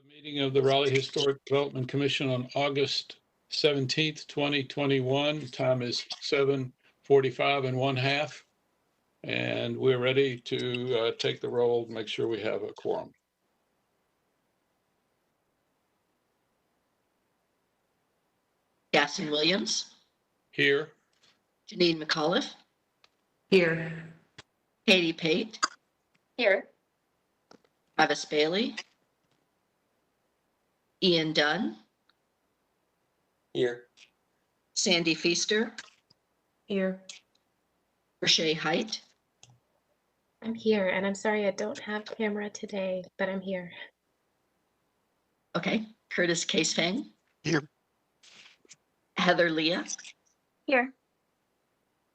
Meeting of the Raleigh Historic Development Commission on August 17th, 2021. Time is 7:45 and 1/2. And we're ready to take the roll, make sure we have a quorum. Gaston Williams. Here. Janine McAuliffe. Here. Katie Pate. Here. Travis Bailey. Ian Dunn. Here. Sandy Feaster. Here. Rashay Height. I'm here, and I'm sorry I don't have camera today, but I'm here. Okay. Curtis Casefang. Here. Heather Leah. Here.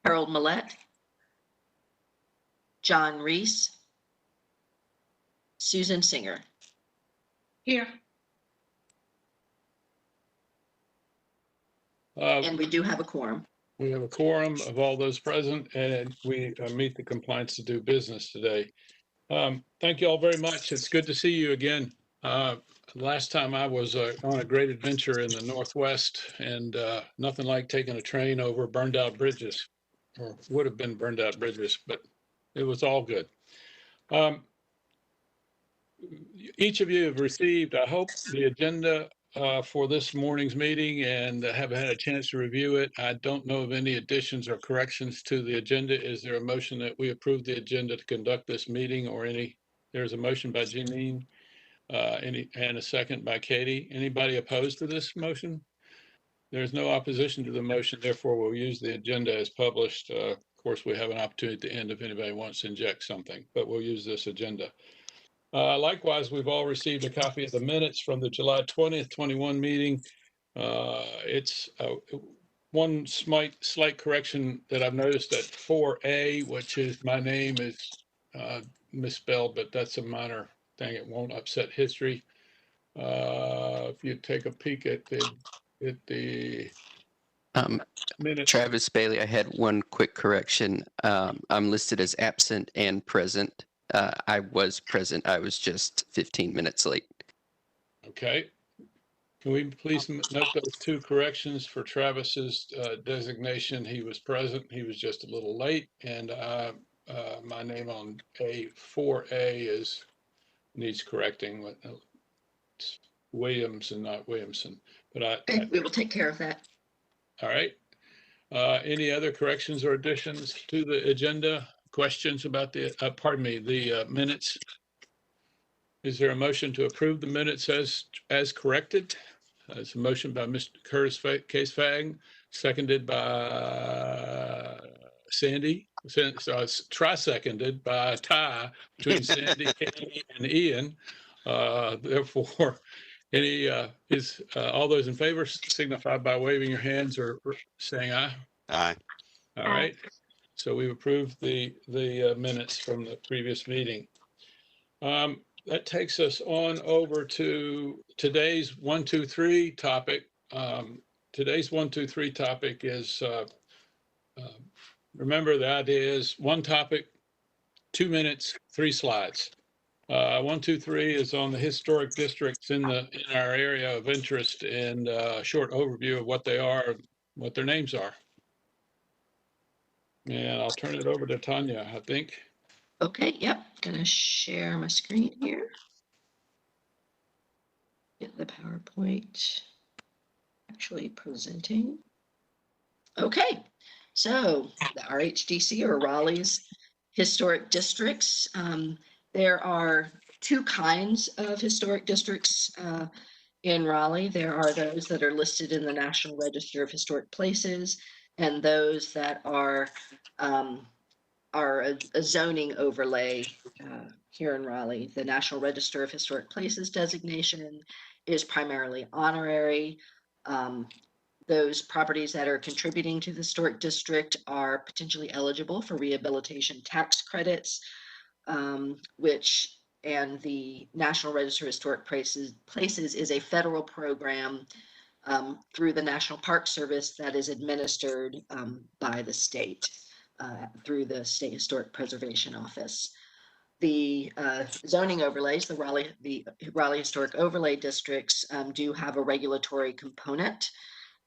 Harold Millette. John Reese. Susan Singer. Here. And we do have a quorum. We have a quorum of all those present, and we meet the compliance to do business today. Thank you all very much. It's good to see you again. Last time I was on a great adventure in the Northwest, and nothing like taking a train over burned out bridges, or would have been burned out bridges, but it was all good. Each of you have received, I hope, the agenda for this morning's meeting and have had a chance to review it. I don't know of any additions or corrections to the agenda. Is there a motion that we approve the agenda to conduct this meeting, or any? There's a motion by Janine and a second by Katie. Anybody opposed to this motion? There's no opposition to the motion, therefore we'll use the agenda as published. Of course, we have an opportunity at the end if anybody wants to inject something, but we'll use this agenda. Likewise, we've all received a copy of the minutes from the July 20th, 21 meeting. It's one slight correction that I've noticed at 4A, which is my name is misspelled, but that's a minor thing. It won't upset history. If you take a peek at the minutes. Travis Bailey, I had one quick correction. I'm listed as absent and present. I was present. I was just 15 minutes late. Okay. Can we please note those two corrections for Travis's designation? He was present. He was just a little late. And my name on A4A needs correcting. It's Williams and not Williamson. But we will take care of that. All right. Any other corrections or additions to the agenda? Questions about the, the minutes? Is there a motion to approve the minutes as corrected? It's a motion by Mr. Curtis Casefang, seconded by Sandy. So it's tri-seconded by a tie between Sandy, Katie, and Ian. Therefore, all those in favor signify by waving your hands or saying aye. Aye. All right. So we've approved the minutes from the previous meeting. That takes us on over to today's 1, 2, 3 topic. Today's 1, 2, 3 topic is, remember the idea is one topic, 2 minutes, 3 slides. 1, 2, 3 is on the historic districts in our area of interest, and a short overview of what they are, what their names are. And I'll turn it over to Tanya, I think. Okay, yep. Gonna share my screen here. Get the PowerPoint actually presenting. Okay, so the RHDC, or Raleigh's historic districts. There are 2 kinds of historic districts in Raleigh. There are those that are listed in the National Register of Historic Places, and those that are a zoning overlay here in Raleigh. The National Register of Historic Places designation is primarily honorary. Those properties that are contributing to the historic district are potentially eligible for rehabilitation tax credits, and the National Register of Historic Places is a federal program through the National Park Service that is administered by the state through the State Historic Preservation Office. The zoning overlays, the Raleigh Historic Overlay Districts do have a regulatory component.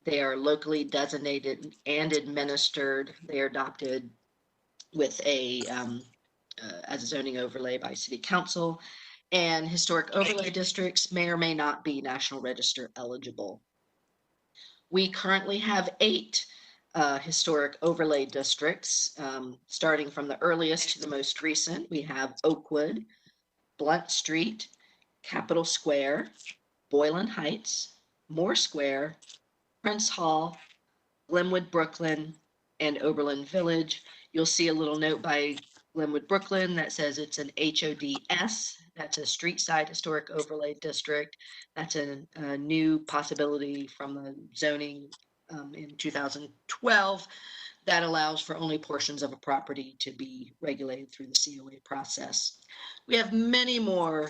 They are locally designated and administered. They are adopted with as a zoning overlay by City Council. And historic overlay districts may or may not be National Register eligible. We currently have 8 historic overlay districts, starting from the earliest to the most recent. We have Oakwood, Blunt Street, Capitol Square, Boylan Heights, Moore Square, Prince Hall, Glenwood Brooklyn, and Oberlin Village. You'll see a little note by Glenwood Brooklyn that says it's an HODS. That's a street side historic overlay district. That's a new possibility from the zoning in 2012 that allows for only portions of a property to be regulated through the COA process. We have many more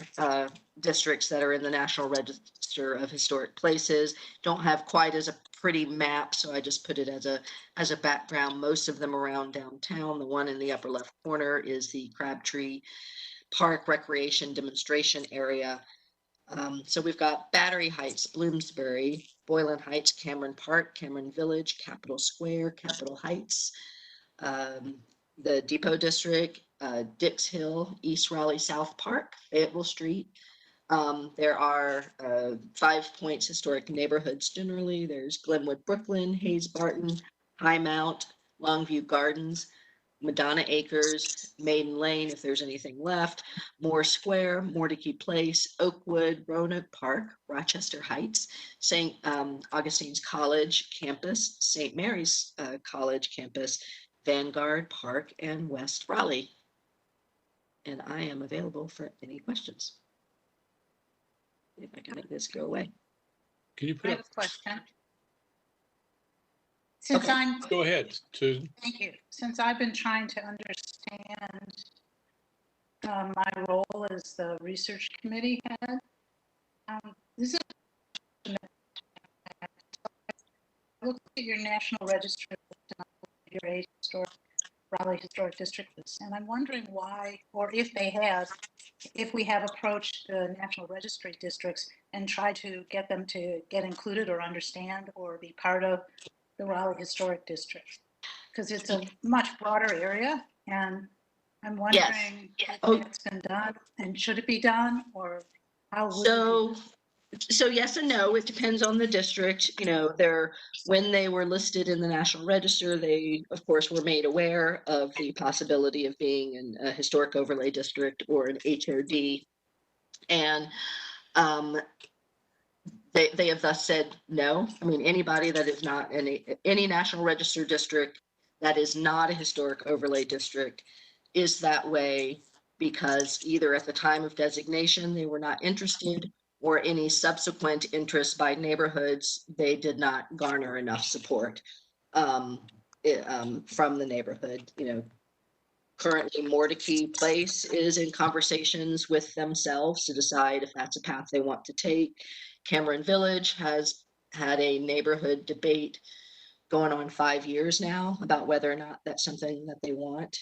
districts that are in the National Register of Historic Places. Don't have quite as a pretty map, so I just put it as a background. Most of them around downtown. The one in the upper left corner is the Crabtree Park Recreation Demonstration Area. So we've got Battery Heights, Bloomsbury, Boylan Heights, Cameron Park, Cameron Village, Capitol Square, Capitol Heights, the Depot District, Dix Hill, East Raleigh, South Park, Fayetteville Street. There are 5 Points historic neighborhoods generally. There's Glenwood Brooklyn, Hayes Barton, High Mount, Longview Gardens, Madonna Acres, Maiden Lane, if there's anything left, Moore Square, Mordecai Place, Oakwood, Roanoke Park, Rochester Heights, St. Augustine's College campus, St. Mary's College campus, Vanguard Park, and West Raleigh. And I am available for any questions. If I can make this go away. Can you I put have up, a question. Since Okay. I'm, go ahead, Susan. thank you, since I've been trying to understand my role as the research committee head, this is, look at your National Register, your Raleigh Historic District list, and I'm wondering why, or if we have approached the National Registry districts and tried to get them to get included or understand or be part of the Raleigh Historic District, because it's a much broader area, and I'm wondering if it's been done and should it be done, or how would it be? So yes and no, it depends on the district. You know, when they were listed in the National Register, they of course were made aware of the possibility of being in a historic overlay district or an HOD. And they have thus said no. I mean, anybody that is not in any National Register district that is not a historic overlay district is that way because either at the time of designation they were not interested, or any subsequent interest by neighborhoods, they did not garner enough support from the neighborhood. You know, currently Mordecai Place is in conversations with themselves to decide if that's a path they want to take. Cameron Village has had a neighborhood debate going on 5 years now about whether or not that's something that they want.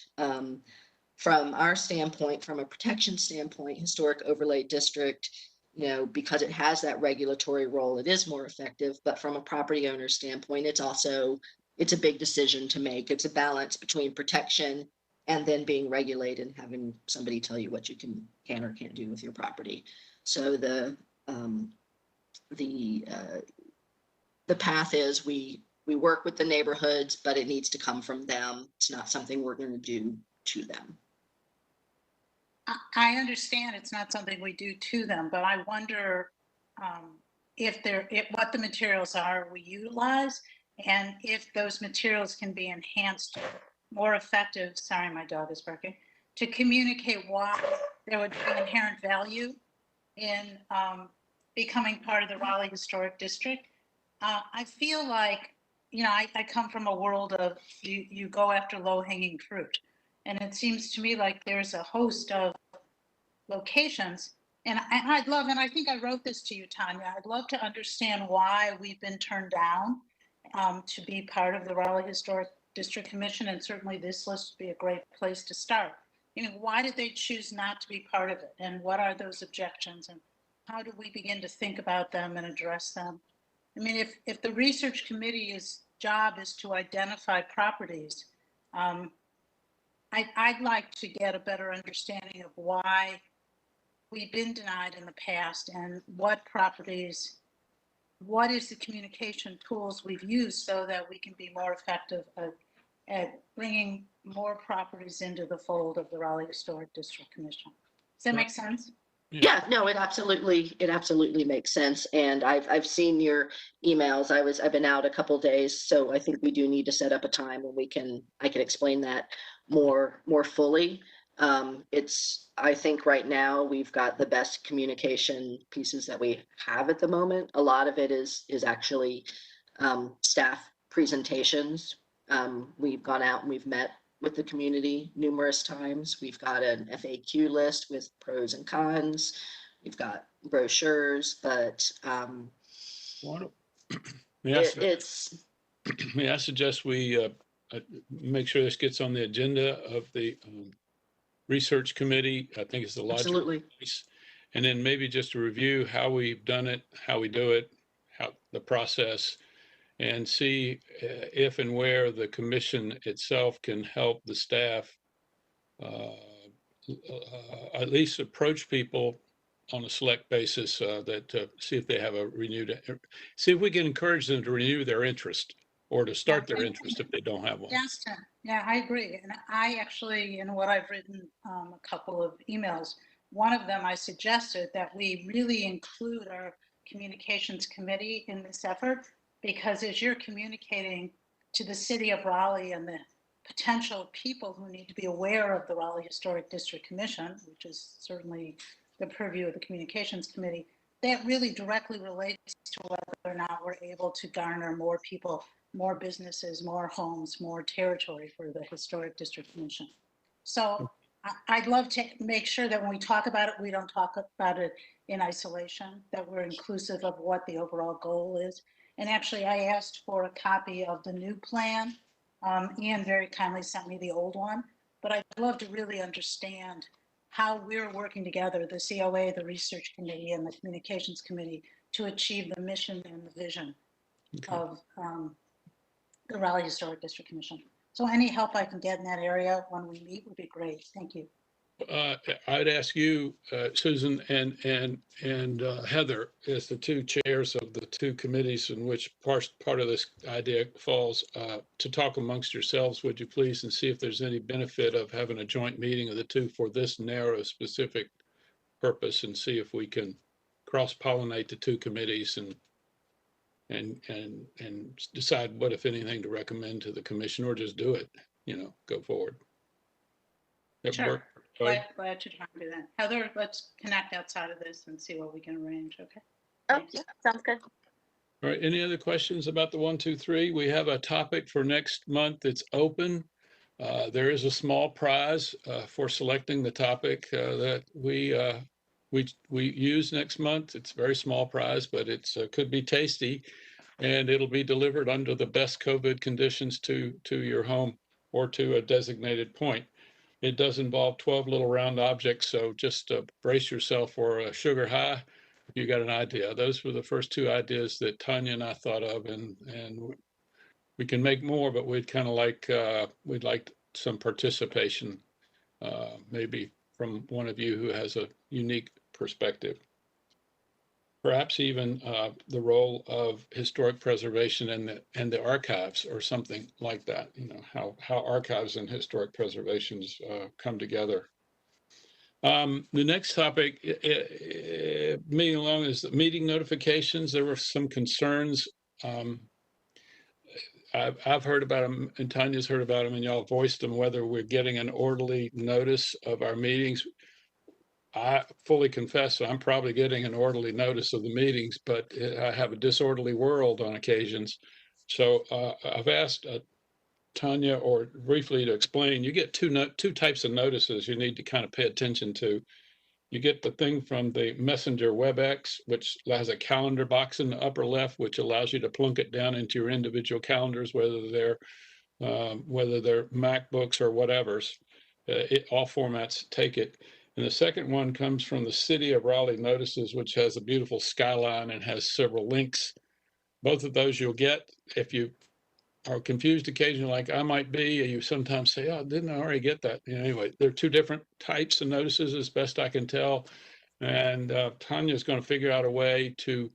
From our standpoint, from a protection standpoint, historic overlay district, you know, because it has that regulatory role, it is more effective. But from a property owner standpoint, it's a big decision to make. It's a balance between protection and then being regulated and having somebody tell you what you can or can't do with your property. So the path is we work with the neighborhoods, but it needs to come from them. It's not something we're going to do to them. I understand it's not something we do to them, but I wonder what the materials are we utilize, and if those materials can be enhanced, more effective, sorry, my dog is barking, to communicate why there would be inherent value in becoming part of the Raleigh Historic District. I feel like, you know, I come from a world of you go after low-hanging fruit. And it seems to me like there's a host of locations. And I'd love, and I think I wrote this to you, Tanya, I'd love to understand why we've been turned down to be part of the Raleigh Historic District Commission. And certainly this list would be a great place to start. why did they choose not to be part of it? And what are those objections? And how do we begin to think about them and address them? I mean, if the research committee's job is to identify properties, I'd like to get a better understanding of why we've been denied in the past and what properties, what is the communication tools we've used so that we can be more effective at bringing more properties into the fold of the Raleigh Historic District Commission. Does that make sense? Yeah, no, it absolutely makes sense. And I've seen your emails. I've been out a couple days, so I think we do need to set up a time when I can explain that more fully. I think right now we've got the best communication pieces that we have at the moment. A lot of it is actually staff presentations. We've gone out and we've met with the community numerous times. We've got an FAQ list with pros and cons. We've got brochures, but may I suggest we make sure this gets on the agenda of the research committee? I think it's the logical absolutely. place. And then maybe just a review how we've done it, how we do it, how the process, and see if and where the commission itself can help the staff at least approach people on a select basis that see if they have see if we can encourage them to renew their interest or to start their interest if they don't have one. Yes, yeah, I agree. And I actually, in what I've written a couple of emails, one of them I suggested that we really include our communications committee in this effort, because as you're communicating to the city of Raleigh and the potential people who need to be aware of the Raleigh Historic District Commission, which is certainly the purview of the communications committee, that really directly relates to whether or not we're able to garner more people, more businesses, more homes, more territory for the Historic District Commission. So I'd love to make sure that when we talk about it, we don't talk about it in isolation, that we're inclusive of what the overall goal is. And actually, I asked for a copy of the new plan. Ian very kindly sent me the old one, but I'd love to really understand how we're working together, the COA, the research committee, and the communications committee, to achieve the mission and the vision of the Raleigh Historic District Commission. So any help I can get in that area when we meet would be great. Thank you. I'd ask you, Susan and Heather, as the two chairs of the two committees in which part of this idea falls, to talk amongst yourselves, would you please, and see if there's any benefit of having a joint meeting of the two for this narrow specific purpose, and see if we can cross-pollinate the two committees and decide what, if anything, to recommend to the commission, or just do it, go forward. Sure. Glad to try and do that. Heather, let's connect outside of this and see what we can arrange, okay? Oh, yeah, sounds good. All right, any other questions about the 1, 2, 3? We have a topic for next month. It's open. There is a small prize for selecting the topic that we use next month. It's a very small prize, but it's could be tasty, and it'll be delivered under the best COVID conditions to your home or to a designated point. It does involve 12 little round objects, so just brace yourself for a sugar high if you got an idea. Those were the first two ideas that Tanya and I thought of, and we can make more, but we'd kind of like, we'd like some participation, maybe from one of you who has a unique perspective. Perhaps even the role of historic preservation and the archives, or something like that. How archives and historic preservations come together. The next topic, moving along, is the meeting notifications. There were some concerns. I've heard about them, and Tanya's heard about them, and y'all voiced them, whether we're getting an orderly notice of our meetings. I fully confess I'm probably getting an orderly notice of the meetings, but I have a disorderly world on occasions. So I've asked Tanya, or briefly, to explain. You get two types of notices you need to kind of pay attention to. You get the thing from the Messenger WebEx, which has a calendar box in the upper left, which allows you to plunk it down into your individual calendars, whether they're MacBooks or whatever's. all formats take it. And the second one comes from the City of Raleigh Notices, which has a beautiful skyline and has several links. Both of those you'll get. If you are confused occasionally, like I might be, you sometimes say, oh, didn't I already get that? Anyway, there are two different types of notices as best I can tell. And Tanya's going to figure out a way to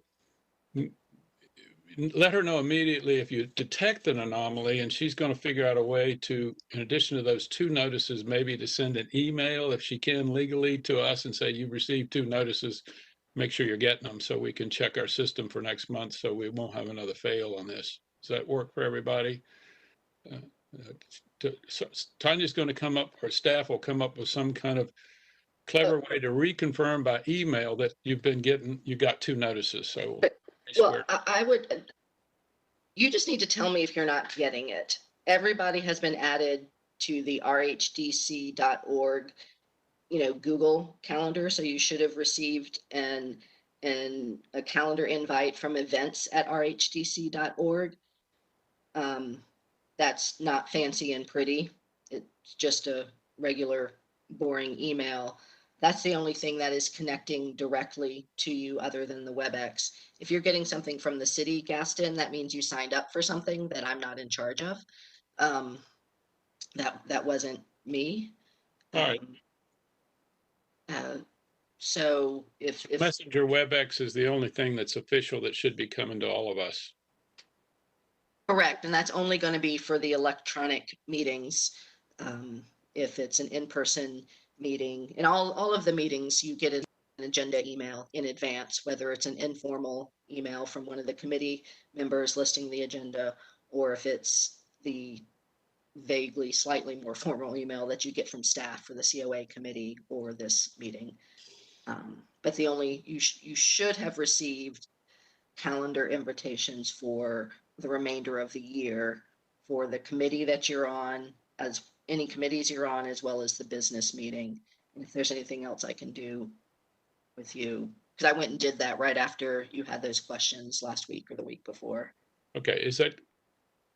let her know immediately if you detect an anomaly, and she's going to figure out a way to, in addition to those two notices, maybe to send an email if she can legally to us and say, you've received two notices, make sure you're getting them so we can check our system for next month so we won't have another fail on this. Does that work for everybody? So Tanya's going to come up, or staff will come up with some kind of clever way to reconfirm by email that you've been getting, you got two notices. So, Well, I would, you just need to tell me if you're not getting it. Everybody has been added to the rhdc.org, Google Calendar. So you should have received a calendar invite from events@rhdc.org. That's not fancy and pretty. It's just a regular boring email. That's the only thing that is connecting directly to you other than the WebEx. If you're getting something from the city, Gaston, that means you signed up for something that I'm not in charge of. That wasn't me. All right. So if Messenger WebEx is the only thing that's official that should be coming to all of us. correct, and that's only going to be for the electronic meetings. If it's an in-person meeting, and all of the meetings, you get an agenda email in advance, whether it's an informal email from one of the committee members listing the agenda, or if it's the vaguely slightly more formal email that you get from staff for the COA committee or this meeting. But you should have received calendar invitations for the remainder of the year for the committee that you're on, as any committees you're on, as well as the business meeting. And if there's anything else I can do with you, because I went and did that right after you had those questions last week or the week before. Okay, is that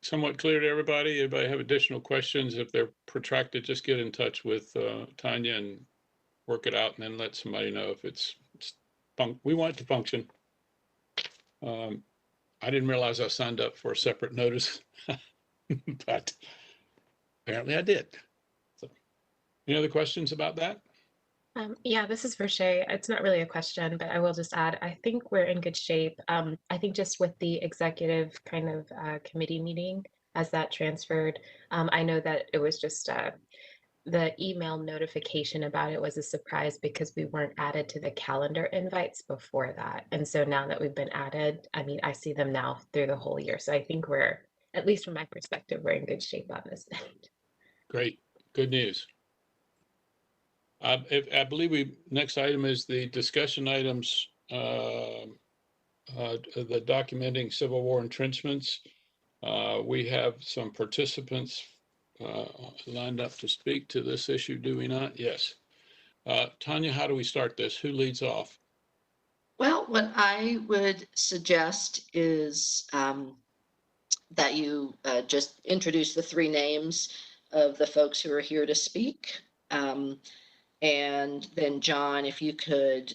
somewhat clear to everybody? Anybody have additional questions? If they're protracted, just get in touch with Tanya and work it out, and then let somebody know if it's we want it to function. I didn't realize I signed up for a separate notice, but apparently I did. So, any other questions about that? Yeah, this is for Shay. It's not really a question, but I will just add, I think we're in good shape. I think just with the executive kind of committee meeting, as that transferred, I know that it was just the email notification about it was a surprise because we weren't added to the calendar invites before that. And so now that we've been added, I mean, I see them now through the whole year. So I think we're, at least from my perspective, we're in good shape on this end. Great, good news. I believe next item is the discussion items, the documenting Civil War entrenchments. We have some participants lined up to speak to this issue, do we not? Yes. Tanya, how do we start this? Who leads off? Well, what I would suggest is that you just introduce the three names of the folks who are here to speak. And then John, if you could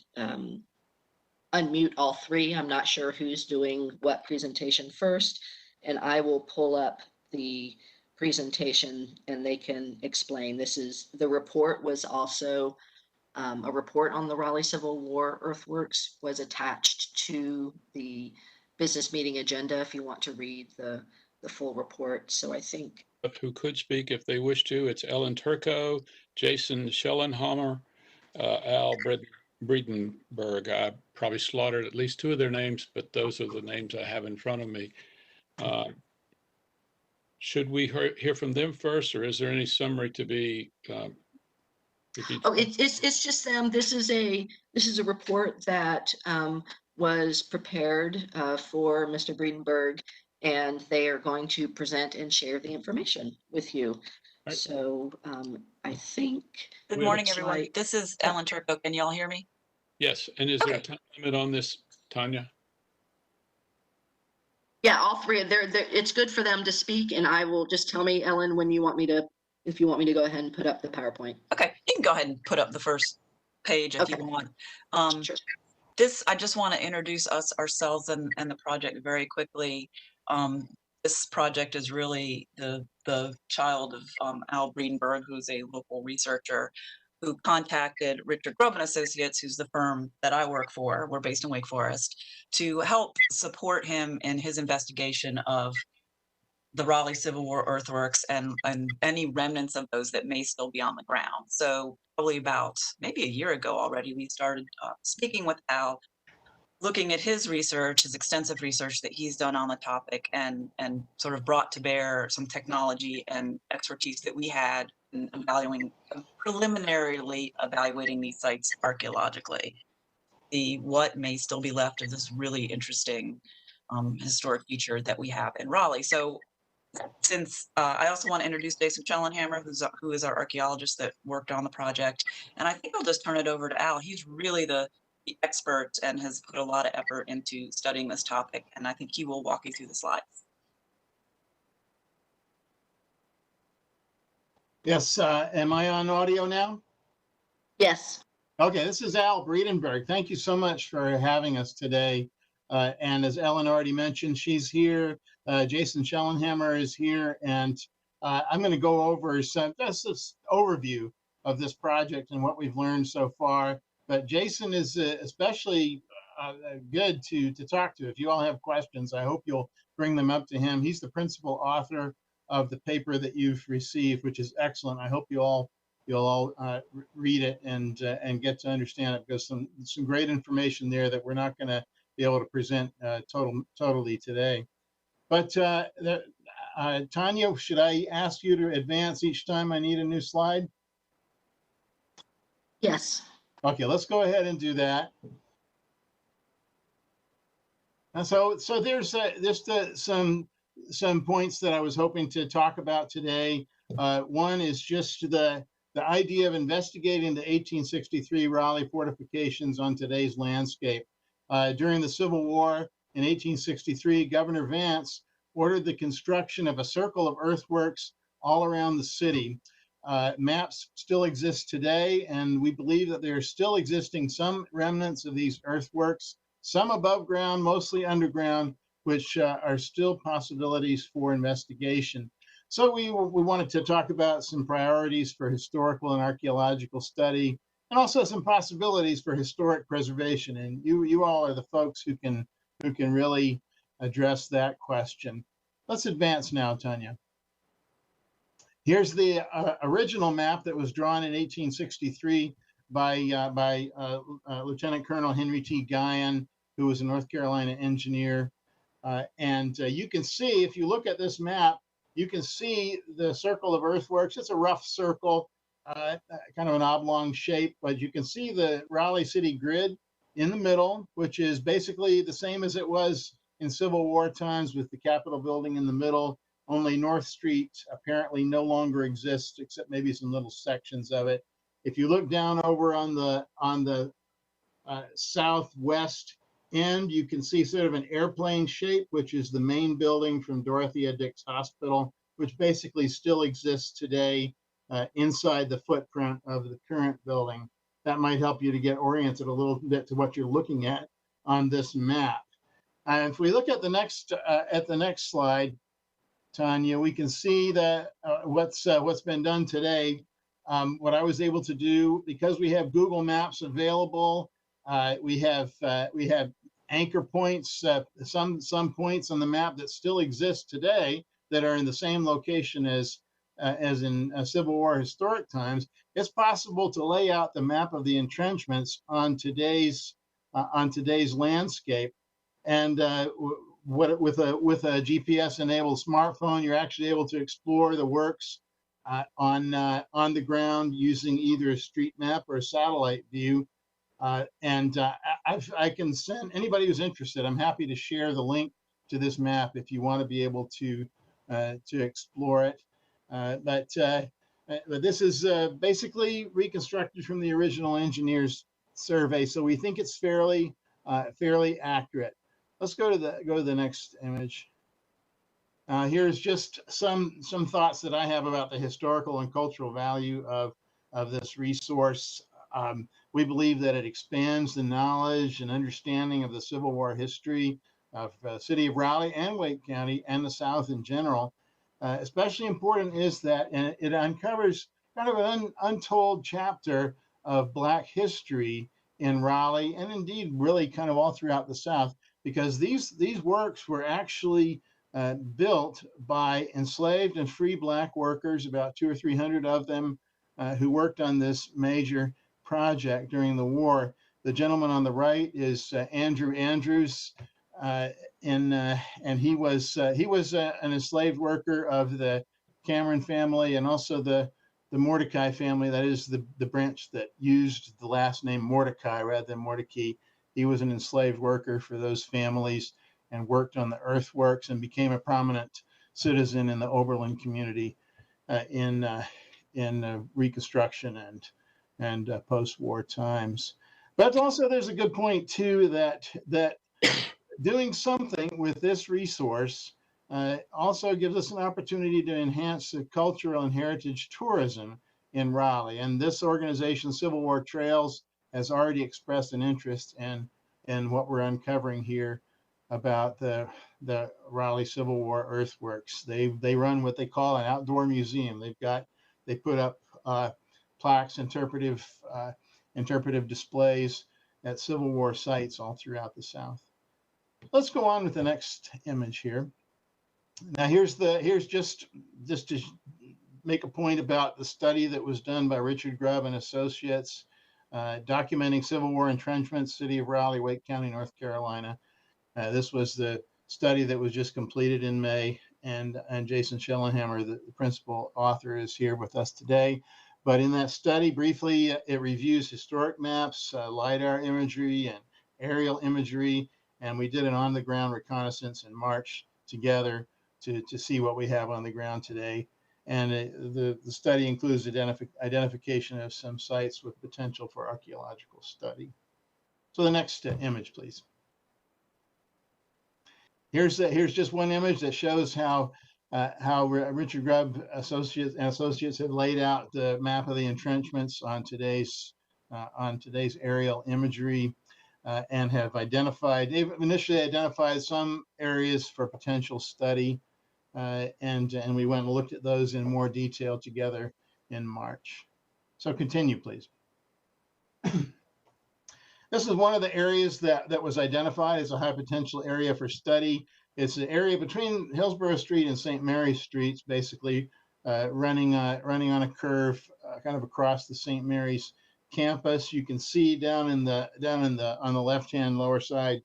unmute all three. I'm not sure who's doing what presentation first, and I will pull up the presentation and they can explain. The report was also a report on the Raleigh Civil War Earthworks was attached to the business meeting agenda if you want to read the full report. So I think Who could speak if they wish to. It's Ellen Turco, Jason Schellenhammer, Al Breedenberg. I probably slaughtered at least two of their names, but those are the names I have in front of me. Should we hear from them first, or is there any summary to be? It's just them. This is a report that was prepared for Mr. Breedenberg, and they are going to present and share the information with you. Right. So I think. Good morning, everyone. This is Ellen Turco. Can you all hear me? Yes, and is there a time limit on this, Tanya? Yeah, all three. It's good for them to speak, and I will just tell me, Ellen, when you want me to if you want me to go ahead and put up the PowerPoint. Okay, you can go ahead and put up the first page if you Okay. want. Sure. I just want to introduce ourselves and the project very quickly. This project is really the child of Al Greenberg, who's a local researcher who contacted Richard Grove and Associates, who's the firm that I work for. We're based in Wake Forest, to help support him in his investigation of the Raleigh Civil War earthworks and any remnants of those that may still be on the ground. So probably about maybe a year ago already, we started speaking with Al, looking at his research, his extensive research that he's done on the topic, and sort of brought to bear some technology and expertise that we had in preliminarily evaluating these sites archaeologically. What may still be left of this really interesting historic feature that we have in Raleigh. So since I also want to introduce Jason Schellenhammer, who is our archaeologist that worked on the project. And I think I'll just turn it over to Al. He's really the expert and has put a lot of effort into studying this topic. And I think he will walk you through the slides. Yes, am I on audio now? Yes. Okay, this is Al Breedenberg. Thank you so much for having us today. And as Ellen already mentioned, she's here. Jason Schellenhammer is here, and I'm going to go over just this overview of this project and what we've learned so far. But Jason is especially good to talk to. If you all have questions, I hope you'll bring them up to him. He's the principal author of the paper that you've received, which is excellent. I hope you'll all read it and get to understand it, because some great information there that we're not going to be able to present totally today. But Tanya, should I ask you to advance each time I need a new slide? Yes. Okay, let's go ahead and do that. And so there's just some points that I was hoping to talk about today. One is just the idea of investigating the 1863 Raleigh fortifications on today's landscape. During the Civil War in 1863, Governor Vance ordered the construction of a circle of earthworks all around the city. Maps still exist today, and we believe that there are still existing some remnants of these earthworks, some above ground, mostly underground, which are still possibilities for investigation. So we wanted to talk about some priorities for historical and archaeological study, and also some possibilities for historic preservation. And you all are the folks who can really address that question. Let's advance now, Tanya. Here's the original map that was drawn in 1863 by Lieutenant Colonel Henry T. Guyon, who was a North Carolina engineer. And you can see, if you look at this map, you can see the circle of earthworks. It's a rough circle, kind of an oblong shape, but you can see the Raleigh city grid in the middle, which is basically the same as it was in Civil War times, with the Capitol building in the middle. Only North Street apparently no longer exists, except maybe some little sections of it. If you look down over on the southwest end, you can see sort of an airplane shape, which is the main building from Dorothea Dix Hospital, which basically still exists today inside the footprint of the current building. That might help you to get oriented a little bit to what you're looking at on this map. And if we look at the next slide, Tanya, we can see that what's been done today. What I was able to do, because we have Google Maps available, we have anchor points, some points on the map that still exist today that are in the same location as in Civil War historic times. It's possible to lay out the map of the entrenchments on today's landscape, and with a GPS-enabled smartphone, you're actually able to explore the works on the ground using either a street map or a satellite view. I can send anybody who's interested. I'm happy to share the link to this map if you want to be able to explore it. But this is basically reconstructed from the original engineer's survey, so we think it's fairly accurate. Let's go to the next image. Here's just some thoughts that I have about the historical and cultural value of this resource. We believe that it expands the knowledge and understanding of the Civil War history of the city of Raleigh and Wake County and the South in general. Especially important is that it uncovers kind of an untold chapter of Black history in Raleigh, and indeed really kind of all throughout the South, because these works were actually built by enslaved and free Black workers, about 200 or 300 of them, who worked on this major project during the war. The gentleman on the right is Andrew Andrews, and he was an enslaved worker of the Cameron family and also the Mordecai family. That is the branch that used the last name Mordecai rather than Mordecai. He was an enslaved worker for those families and worked on the Earthworks and became a prominent citizen in the Oberlin community in Reconstruction and post-war times. But also, there's a good point too that doing something with this resource also gives us an opportunity to enhance the cultural and heritage tourism in Raleigh. And this organization, Civil War Trails, has already expressed an interest in what we're uncovering here about the Raleigh Civil War earthworks. They run what they call an outdoor museum. They put up plaques, interpretive displays at Civil War sites all throughout the South. Let's go on with the next image here. Now here's just to make a point about the study that was done by Richard Grubb and Associates, documenting Civil War entrenchments, city of Raleigh, Wake County, North Carolina. This was the study that was just completed in May, and Jason Schellenhammer, the principal author, is here with us today. But in that study, briefly, it reviews historic maps, LiDAR imagery, and aerial imagery, and we did an on-the-ground reconnaissance in March together to see what we have on the ground today. And the study includes identification of some sites with potential for archaeological study. So the next image, please. Here's just one image that shows how Richard Grubb Associates have laid out the map of the entrenchments on today's aerial imagery, and have they've initially identified some areas for potential study, and we went and looked at those in more detail together in March. So continue, please. This is one of the areas that was identified as a high potential area for study. It's an area between Hillsborough Street and St. Mary's Streets, basically running on a curve kind of across the St. Mary's campus. You can see on the left-hand lower side,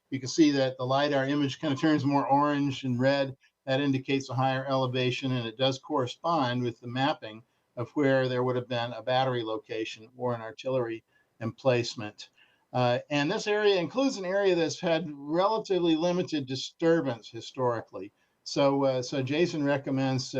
you can see that the LiDAR image kind of turns more orange and red. That indicates a higher elevation, and it does correspond with the mapping of where there would have been a battery location or an artillery emplacement. And this area includes an area that's had relatively limited disturbance historically. So Jason recommends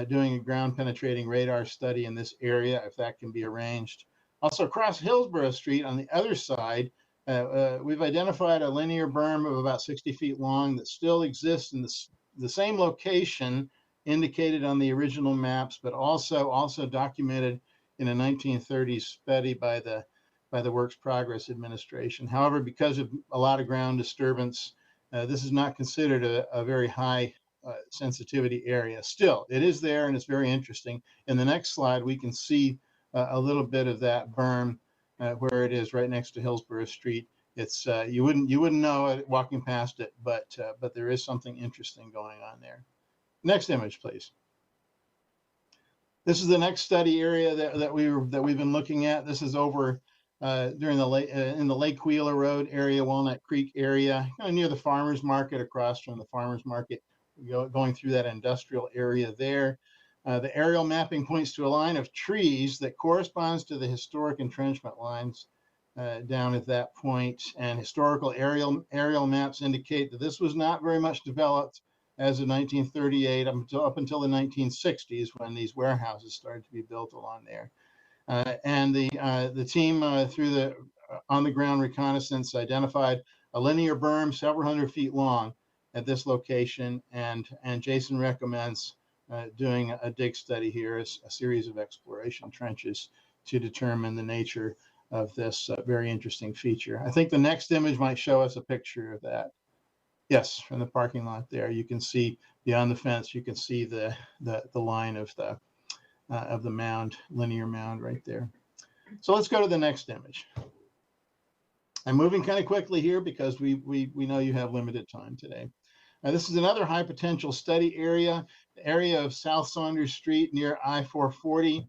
doing a ground penetrating radar study in this area if that can be arranged. Also across Hillsborough Street on the other side, we've identified a linear berm of about 60 feet long that still exists in the same location indicated on the original maps, but also documented in a 1930s study by the Works Progress Administration. However, because of a lot of ground disturbance, this is not considered a very high sensitivity area. Still, it is there and it's very interesting. In the next slide, we can see a little bit of that berm where it is right next to Hillsborough Street. It's you wouldn't know it walking past it, but there is something interesting going on there. Next image, please. This is the next study area that we've been looking at. This is over during in the Lake Wheeler Road area, Walnut Creek area, kind of near the farmers market, across from the farmers market, going through that industrial area there. The aerial mapping points to a line of trees that corresponds to the historic entrenchment lines down at that point. And historical aerial maps indicate that this was not very much developed as of 1938 up until the 1960s, when these warehouses started to be built along there. And the team through the on-the-ground reconnaissance identified a linear berm several hundred feet long at this location, and Jason recommends doing a dig study here, as a series of exploration trenches to determine the nature of this very interesting feature. I think the next image might show us a picture of that. Yes, from the parking lot there, you can see beyond the fence, you can see the line of the mound, linear mound right there. So let's go to the next image. I'm moving kind of quickly here because we know you have limited time today. This is another high potential study area, the area of South Saunders Street near I-440,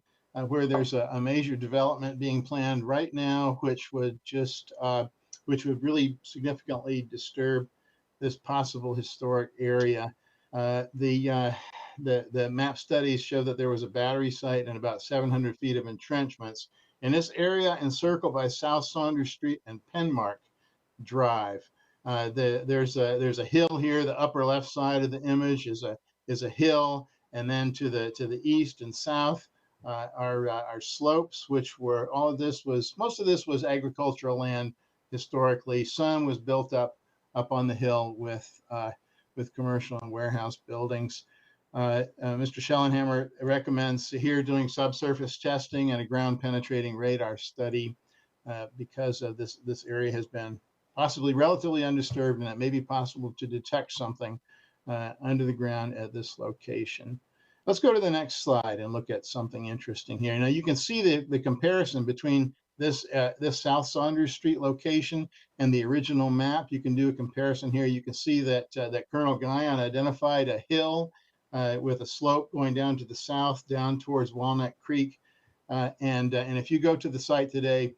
where there's a major development being planned right now, which would really significantly disturb this possible historic area. The map studies show that there was a battery site and about 700 feet of entrenchments in this area, encircled by South Saunders Street and Penmark Drive. There's a hill here. The upper left side of the image is a hill, and then to the east and south are slopes, which were most of this was agricultural land historically. Some was built up on the hill with commercial and warehouse buildings. Mr. Schellenhammer recommends here doing subsurface testing and a ground penetrating radar study because of this area has been possibly relatively undisturbed, and it may be possible to detect something under the ground at this location. Let's go to the next slide and look at something interesting here. Now you can see the comparison between this South Saunders Street location and the original map. You can do a comparison here. You can see that Colonel Guyon identified a hill with a slope going down to the south, down towards Walnut Creek. And if you go to the site today,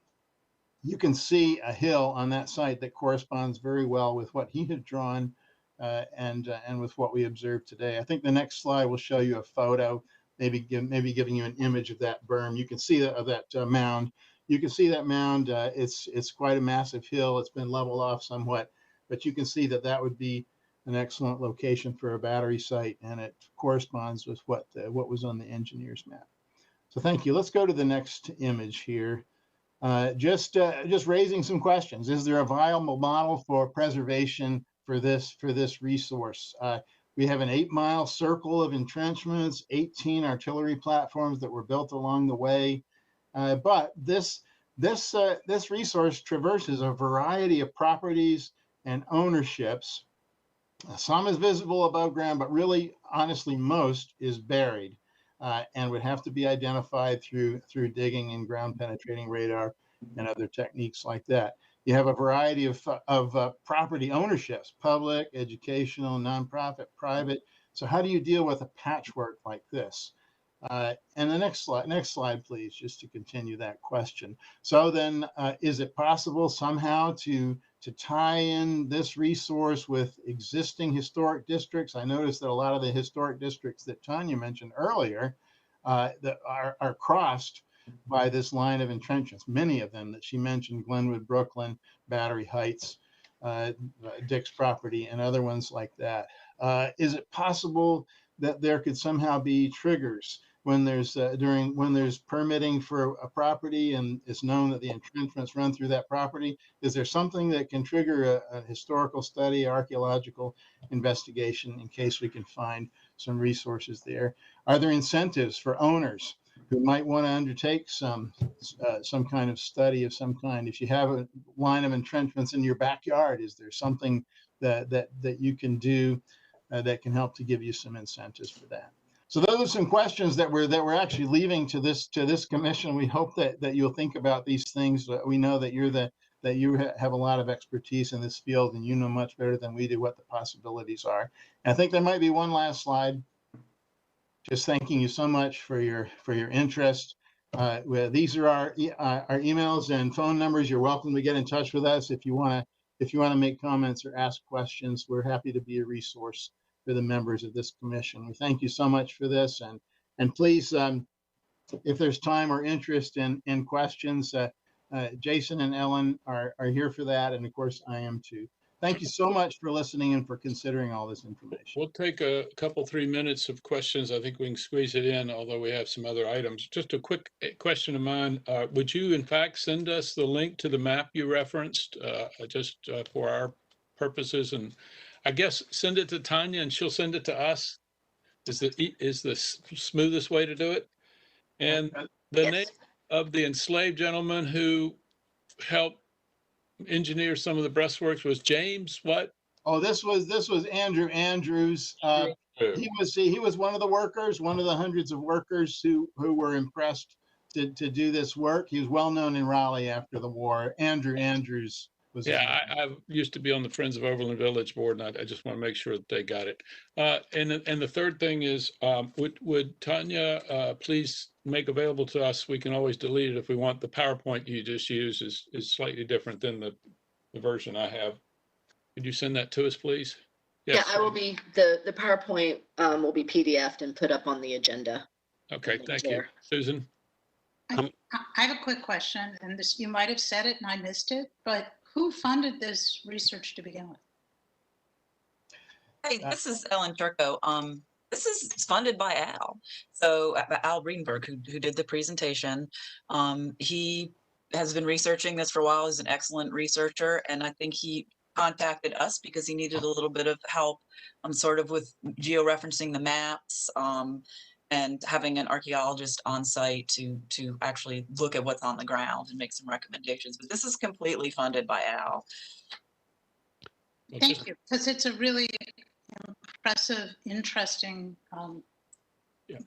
you can see a hill on that site that corresponds very well with what he had drawn and with what we observed today. I think the next slide will show you a photo, maybe giving you an image of that berm. You can see that mound. You can see that mound. It's quite a massive hill. It's been leveled off somewhat, but you can see that would be an excellent location for a battery site, and it corresponds with what was on the engineer's map. So thank you. Let's go to the next image here. Just raising some questions. Is there a viable model for preservation for this resource? We have an 8-mile circle of entrenchments, 18 artillery platforms that were built along the way. But this resource traverses a variety of properties and ownerships. Some is visible above ground, but really, honestly, most is buried and would have to be identified through digging and ground penetrating radar and other techniques like that. You have a variety of property ownerships: public, educational, nonprofit, private. So how do you deal with a patchwork like this? And the next slide, please, just to continue that question. So then, is it possible somehow to tie in this resource with existing historic districts? I noticed that a lot of the historic districts that Tanya mentioned earlier that are crossed by this line of entrenchments. Many of them that she mentioned: Glenwood, Brooklyn, Battery Heights, Dick's property, and other ones like that. Is it possible that there could somehow be triggers when there's permitting for a property and it's known that the entrenchments run through that property? Is there something that can trigger a historical study, archaeological investigation, in case we can find some resources there? Are there incentives for owners who might want to undertake some kind of study of some kind? If you have a line of entrenchments in your backyard, is there something that you can do that can help to give you some incentives for that? So those are some questions that we're actually leaving to this commission. We hope that you'll think about these things. We know that you have a lot of expertise in this field, and you know much better than we do what the possibilities are. And I think there might be one last slide. Just thanking you so much for your interest. These are our emails and phone numbers. You're welcome to get in touch with us if you want to make comments or ask questions. We're happy to be a resource for the members of this commission. We thank you so much for this, and please, if there's time or interest in questions, Jason and Ellen are here for that, and of course I am too. Thank you so much for listening and for considering all this information. We'll take a couple, 3 minutes of questions. I think we can squeeze it in, although we have some other items. Just a quick question of mine. Would you in fact send us the link to the map you referenced just for our purposes. And I guess send it to Tanya and she'll send it to us. Is the smoothest way to do it. And the name of the enslaved gentleman who helped engineer some of the breastworks was James what? Oh, this was Andrew Andrews. He was one of the workers, one of the hundreds of workers who were impressed to do this work. He was well known in Raleigh after the war. Andrew Andrews was. Yeah, I used to be on the Friends of Overland Village board, and I just want to make sure that they got it. And the third thing is, would Tanya please make available to us? We can always delete it if we want. The PowerPoint you just used is slightly different than the version I have. Could you send that to us, please? Yes. Yeah, I will be, the PowerPoint will be PDF'd and put up on the agenda. Okay, thank you. Susan? I have a quick question, and this, you might have said it and I missed it, but who funded this research to begin with? Hey, this is Ellen Turco. This is funded by Al. So Al Greenberg, who did the presentation, he has been researching this for a while. He's an excellent researcher, and I think he contacted us because he needed a little bit of help, sort of with georeferencing the maps, and having an archaeologist on site to actually look at what's on the ground and make some recommendations. But this is completely funded by Al. Thank you, because it's a really impressive, interesting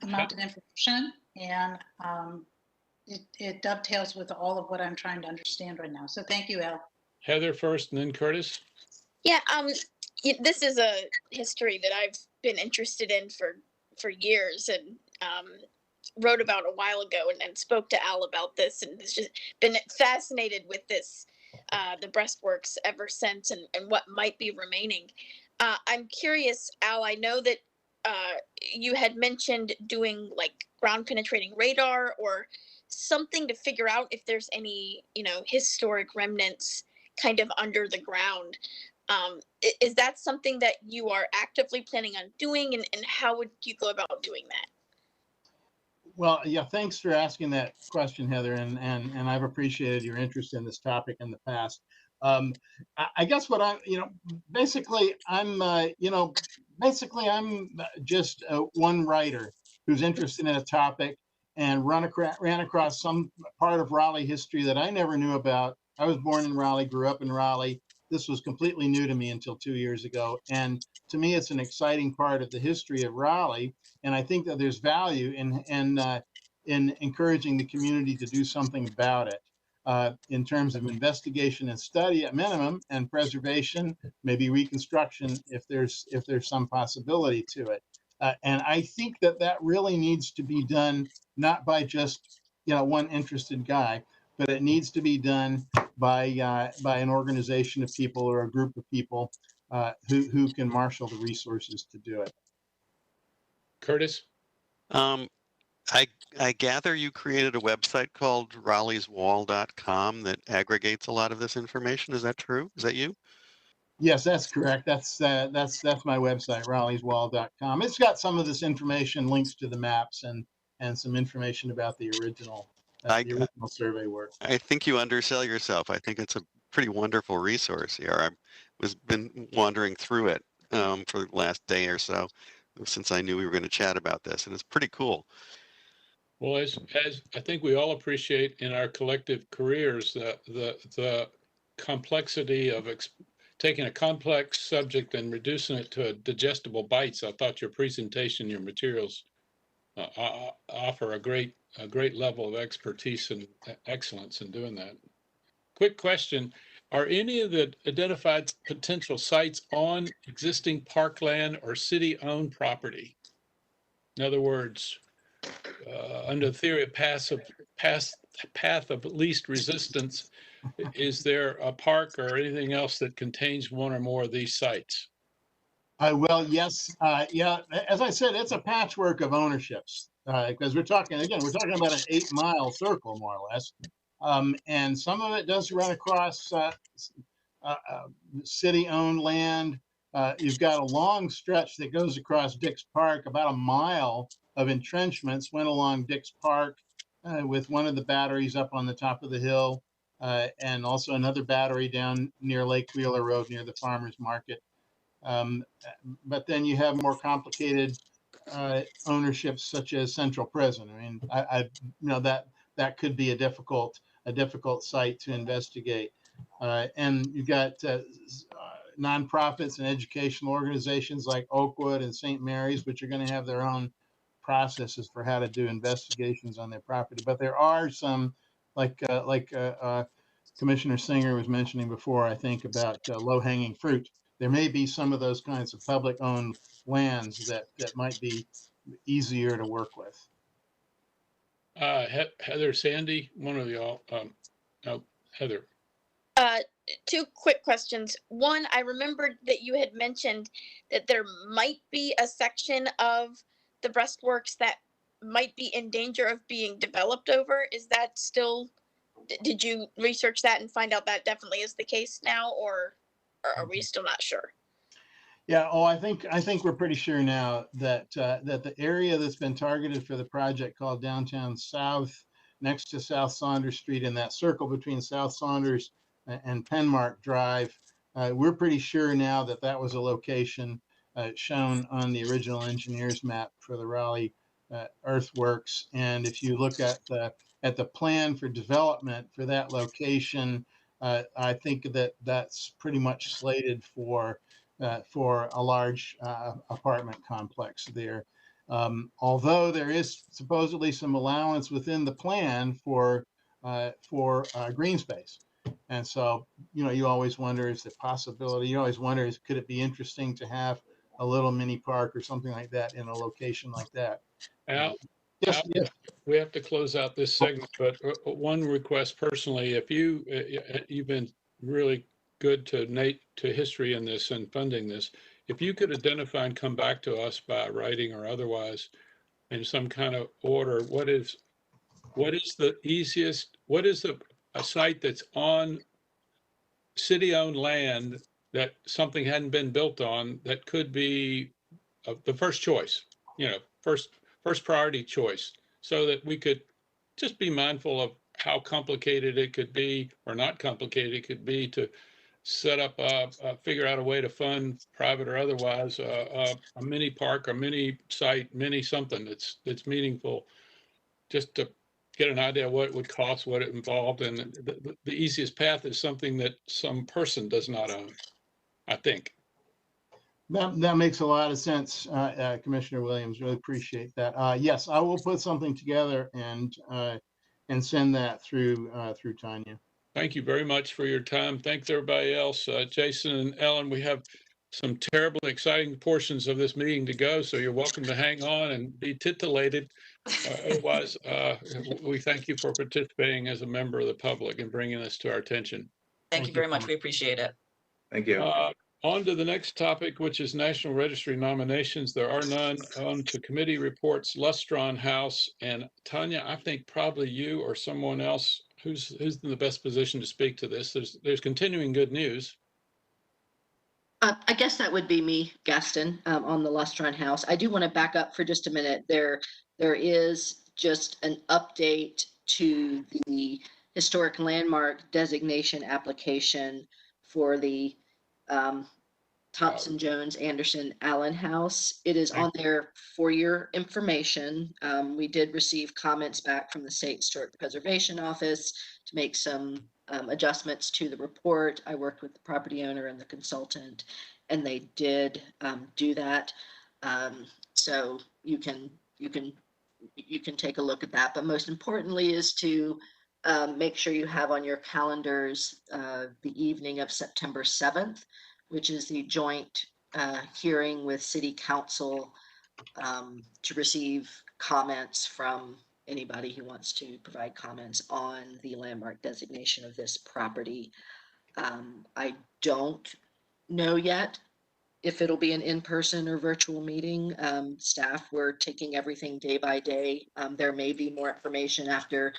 amount of information, and it dovetails with all of what I'm trying to understand right now. So thank you, Al. Heather first and then Curtis. Yeah, this is a history that I've been interested in for years, and wrote about a while ago, and spoke to Al about this, and has just been fascinated with this, the breastworks ever since, and what might be remaining. I'm curious, Al, I know that you had mentioned doing like ground penetrating radar or something to figure out if there's any, historic remnants kind of under the ground. Is that something that you are actively planning on doing, and how would you go about doing that? Well, yeah, thanks for asking that question, Heather, and I've appreciated your interest in this topic in the past. I guess what I'm, basically I'm just one writer who's interested in a topic and ran across some part of Raleigh history that I never knew about. I was born in Raleigh, grew up in Raleigh. This was completely new to me until 2 years ago. And to me, it's an exciting part of the history of Raleigh. And I think that there's value in encouraging the community to do something about it in terms of investigation and study at minimum, and preservation, maybe reconstruction if there's some possibility to it. And I think that really needs to be done not by just one interested guy, but it needs to be done by an organization of people or a group of people who can marshal the resources to do it. Curtis? I gather you created a website called raleighswall.com that aggregates a lot of this information. Is that true? Is that you? Yes, that's correct. That's my website, raleighswall.com. It's got some of this information, links to the maps, and some information about the original survey work. I think you undersell yourself. I think it's a pretty wonderful resource here. Been wandering through it for the last day or so since I knew we were going to chat about this, and it's pretty cool. Well, as I think we all appreciate in our collective careers, the complexity of taking a complex subject and reducing it to digestible bites. I thought your presentation, your materials offer a great level of expertise and excellence in doing that. Quick question. Are any of the identified potential sites on existing parkland or city-owned property? In other words, under the theory of path of least resistance, is there a park or anything else that contains one or more of these sites? Well, yes. Yeah, as I said, it's a patchwork of ownerships because we're talking about an 8-mile circle, more or less. And some of it does run across city-owned land. You've got a long stretch that goes across Dix Park, about a mile of entrenchments went along Dix Park with one of the batteries up on the top of the hill. and also another battery down near Lake Wheeler Road near the farmers market. But then you have more complicated ownerships such as Central Prison. I mean, I that could be a difficult site to investigate. And you've got nonprofits and educational organizations like Oakwood and St. Mary's, which are going to have their own processes for how to do investigations on their property. But there are some, like Commissioner Singer was mentioning before, I think, about low-hanging fruit. There may be some of those kinds of public-owned lands that might be easier to work with. Heather, Sandy, one of y'all. No, Heather. Two quick questions. One, I remembered that you had mentioned that there might be a section of the breastworks that might be in danger of being developed over. Is that still, did you research that and find out that definitely is the case now, or are we still not sure? Yeah, I think we're pretty sure now that that the area that's been targeted for the project called Downtown South, next to South Saunders Street, in that circle between South Saunders and Penmark Drive, we're pretty sure now that that was a location shown on the original engineer's map for the Raleigh Earthworks. And if you look at the plan for development for that location, I think that that's pretty much slated for a large apartment complex there. Although there is supposedly some allowance within the plan for green space. And so, you always wonder, is the possibility, you always wonder, could it be interesting to have a little mini park or something like that in a location like that? Al, Yes. we have to close out this segment, but one request personally, if you've been really good to history in this and funding this, if you could identify and come back to us by writing or otherwise in some kind of order, what is the easiest, a site that's on city-owned land that something hadn't been built on that could be the first choice, first priority choice, so that we could just be mindful of how complicated it could be or not complicated it could be to set up, figure out a way to fund, private or otherwise, a mini park, a mini site, mini something that's meaningful, just to get an idea of what it would cost, what it involved. And the easiest path is something that some person does not own, I think. That makes a lot of sense, Commissioner Williams. Really appreciate that. Yes, I will put something together and send that through Tanya. Thank you very much for your time. Thanks everybody else. Jason and Ellen, we have some terribly exciting portions of this meeting to go, so you're welcome to hang on and be titillated. Otherwise, we thank you for participating as a member of the public and bringing this to our attention. Thank you very much. We appreciate it. Thank you. On to the next topic, which is National Registry nominations. There are none. On to committee reports, Lustron House, and Tanya, I think probably you or someone else who's in the best position to speak to this. There's continuing good news. I guess that would be me, Gaston, on the Lustron House. I do want to back up for just a minute. There is just an update to the historic landmark designation application for the Thompson, Jones, Anderson, Allen House. It is on there for your information. We did receive comments back from the State Historic Preservation Office to make some adjustments to the report. I worked with the property owner and the consultant, and they did do that. So you can take a look at that. But most importantly is to make sure you have on your calendars the evening of September 7th, which is the joint hearing with City Council to receive comments from anybody who wants to provide comments on the landmark designation of this property. I don't know yet if it'll be an in-person or virtual meeting. Staff, we're taking everything day by day. There may be more information after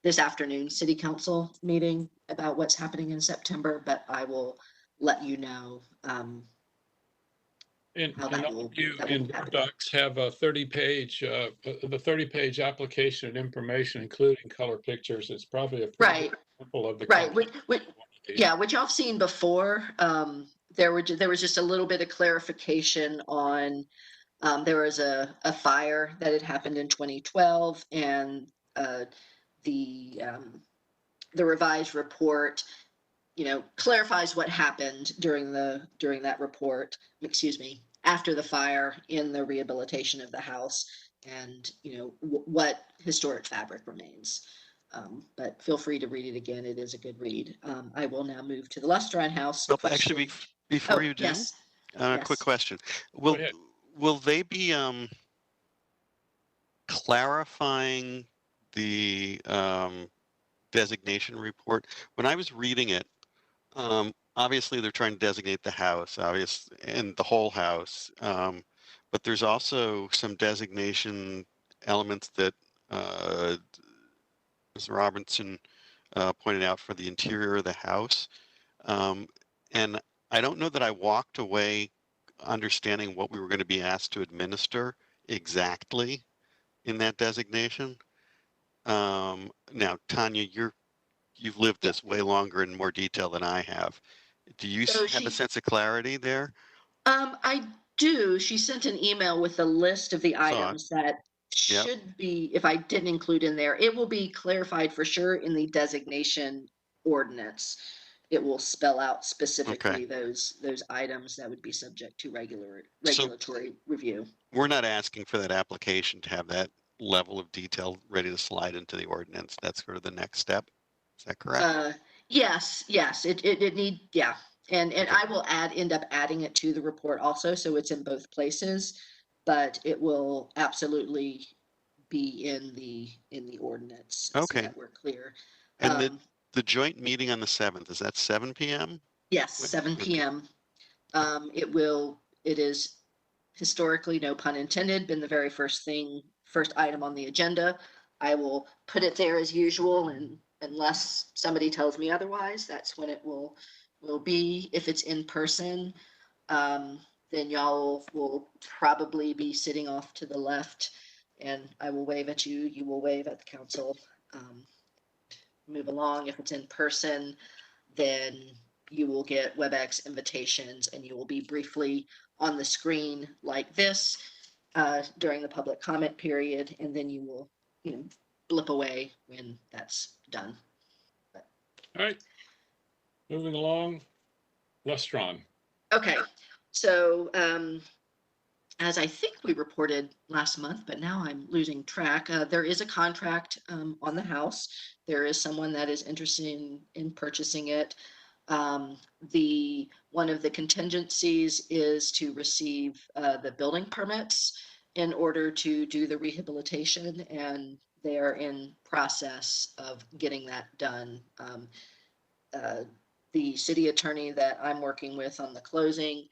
this afternoon's City Council meeting about what's happening in September, but I will let you know. And all of you in docs have a 30-page, the 30-page application and information, including color pictures. It's probably a Right. Couple of the Right, complex- yeah, which y'all have seen before. There was just a little bit of clarification on, there was a fire that had happened in 2012, and the revised report, clarifies what happened during that report, excuse me, after the fire in the rehabilitation of the house, and, what historic fabric remains. But feel free to read it again. It is a good read. I will now move to the Lustron House. Well, actually, question. before Oh, you do, yes, a quick yes. question. Will ahead. will they be clarifying the designation report? When I was reading it, obviously they're trying to designate the house, and the whole house. But there's also some designation elements that Mr. Robinson pointed out for the interior of the house. And I don't know that I walked away understanding what we were going to be asked to administer exactly in that designation. Now, Tanya, you've lived this way longer in more detail than I have. Do you So have a sense of clarity there? I do. She sent an email with a list of the Saw it. items that Yep. should be, if I didn't include in there, it will be clarified for sure in the designation ordinance. It will spell out specifically those items that would be subject to regulatory review. We're not asking for that application to have that level of detail ready to slide into the ordinance. That's sort of the next step. Is that correct? Yes, yeah. And I will end up adding it to the report also, so it's in both places, but it will absolutely be in the ordinance. Okay. So that we're clear. And the joint meeting on the 7th, is that 7 p.m.? Yes, 7 p.m. It is historically, no pun intended, been the very first item on the agenda. I will put it there as usual, and unless somebody tells me otherwise, that's when it will be. If it's in person, then y'all will probably be sitting off to the left, and I will wave at you. You will wave at the council. Move along. If it's in person, then you will get WebEx invitations, and you will be briefly on the screen like this during the public comment period, and then you will, blip away when that's done. All right. Moving along, Lustron. Okay, so as I think we reported last month, but now I'm losing track, there is a contract on the house. There is someone that is interested in purchasing it. One of the contingencies is to receive the building permits in order to do the rehabilitation, and they are in process of getting that done. The city attorney that I'm working with on the closing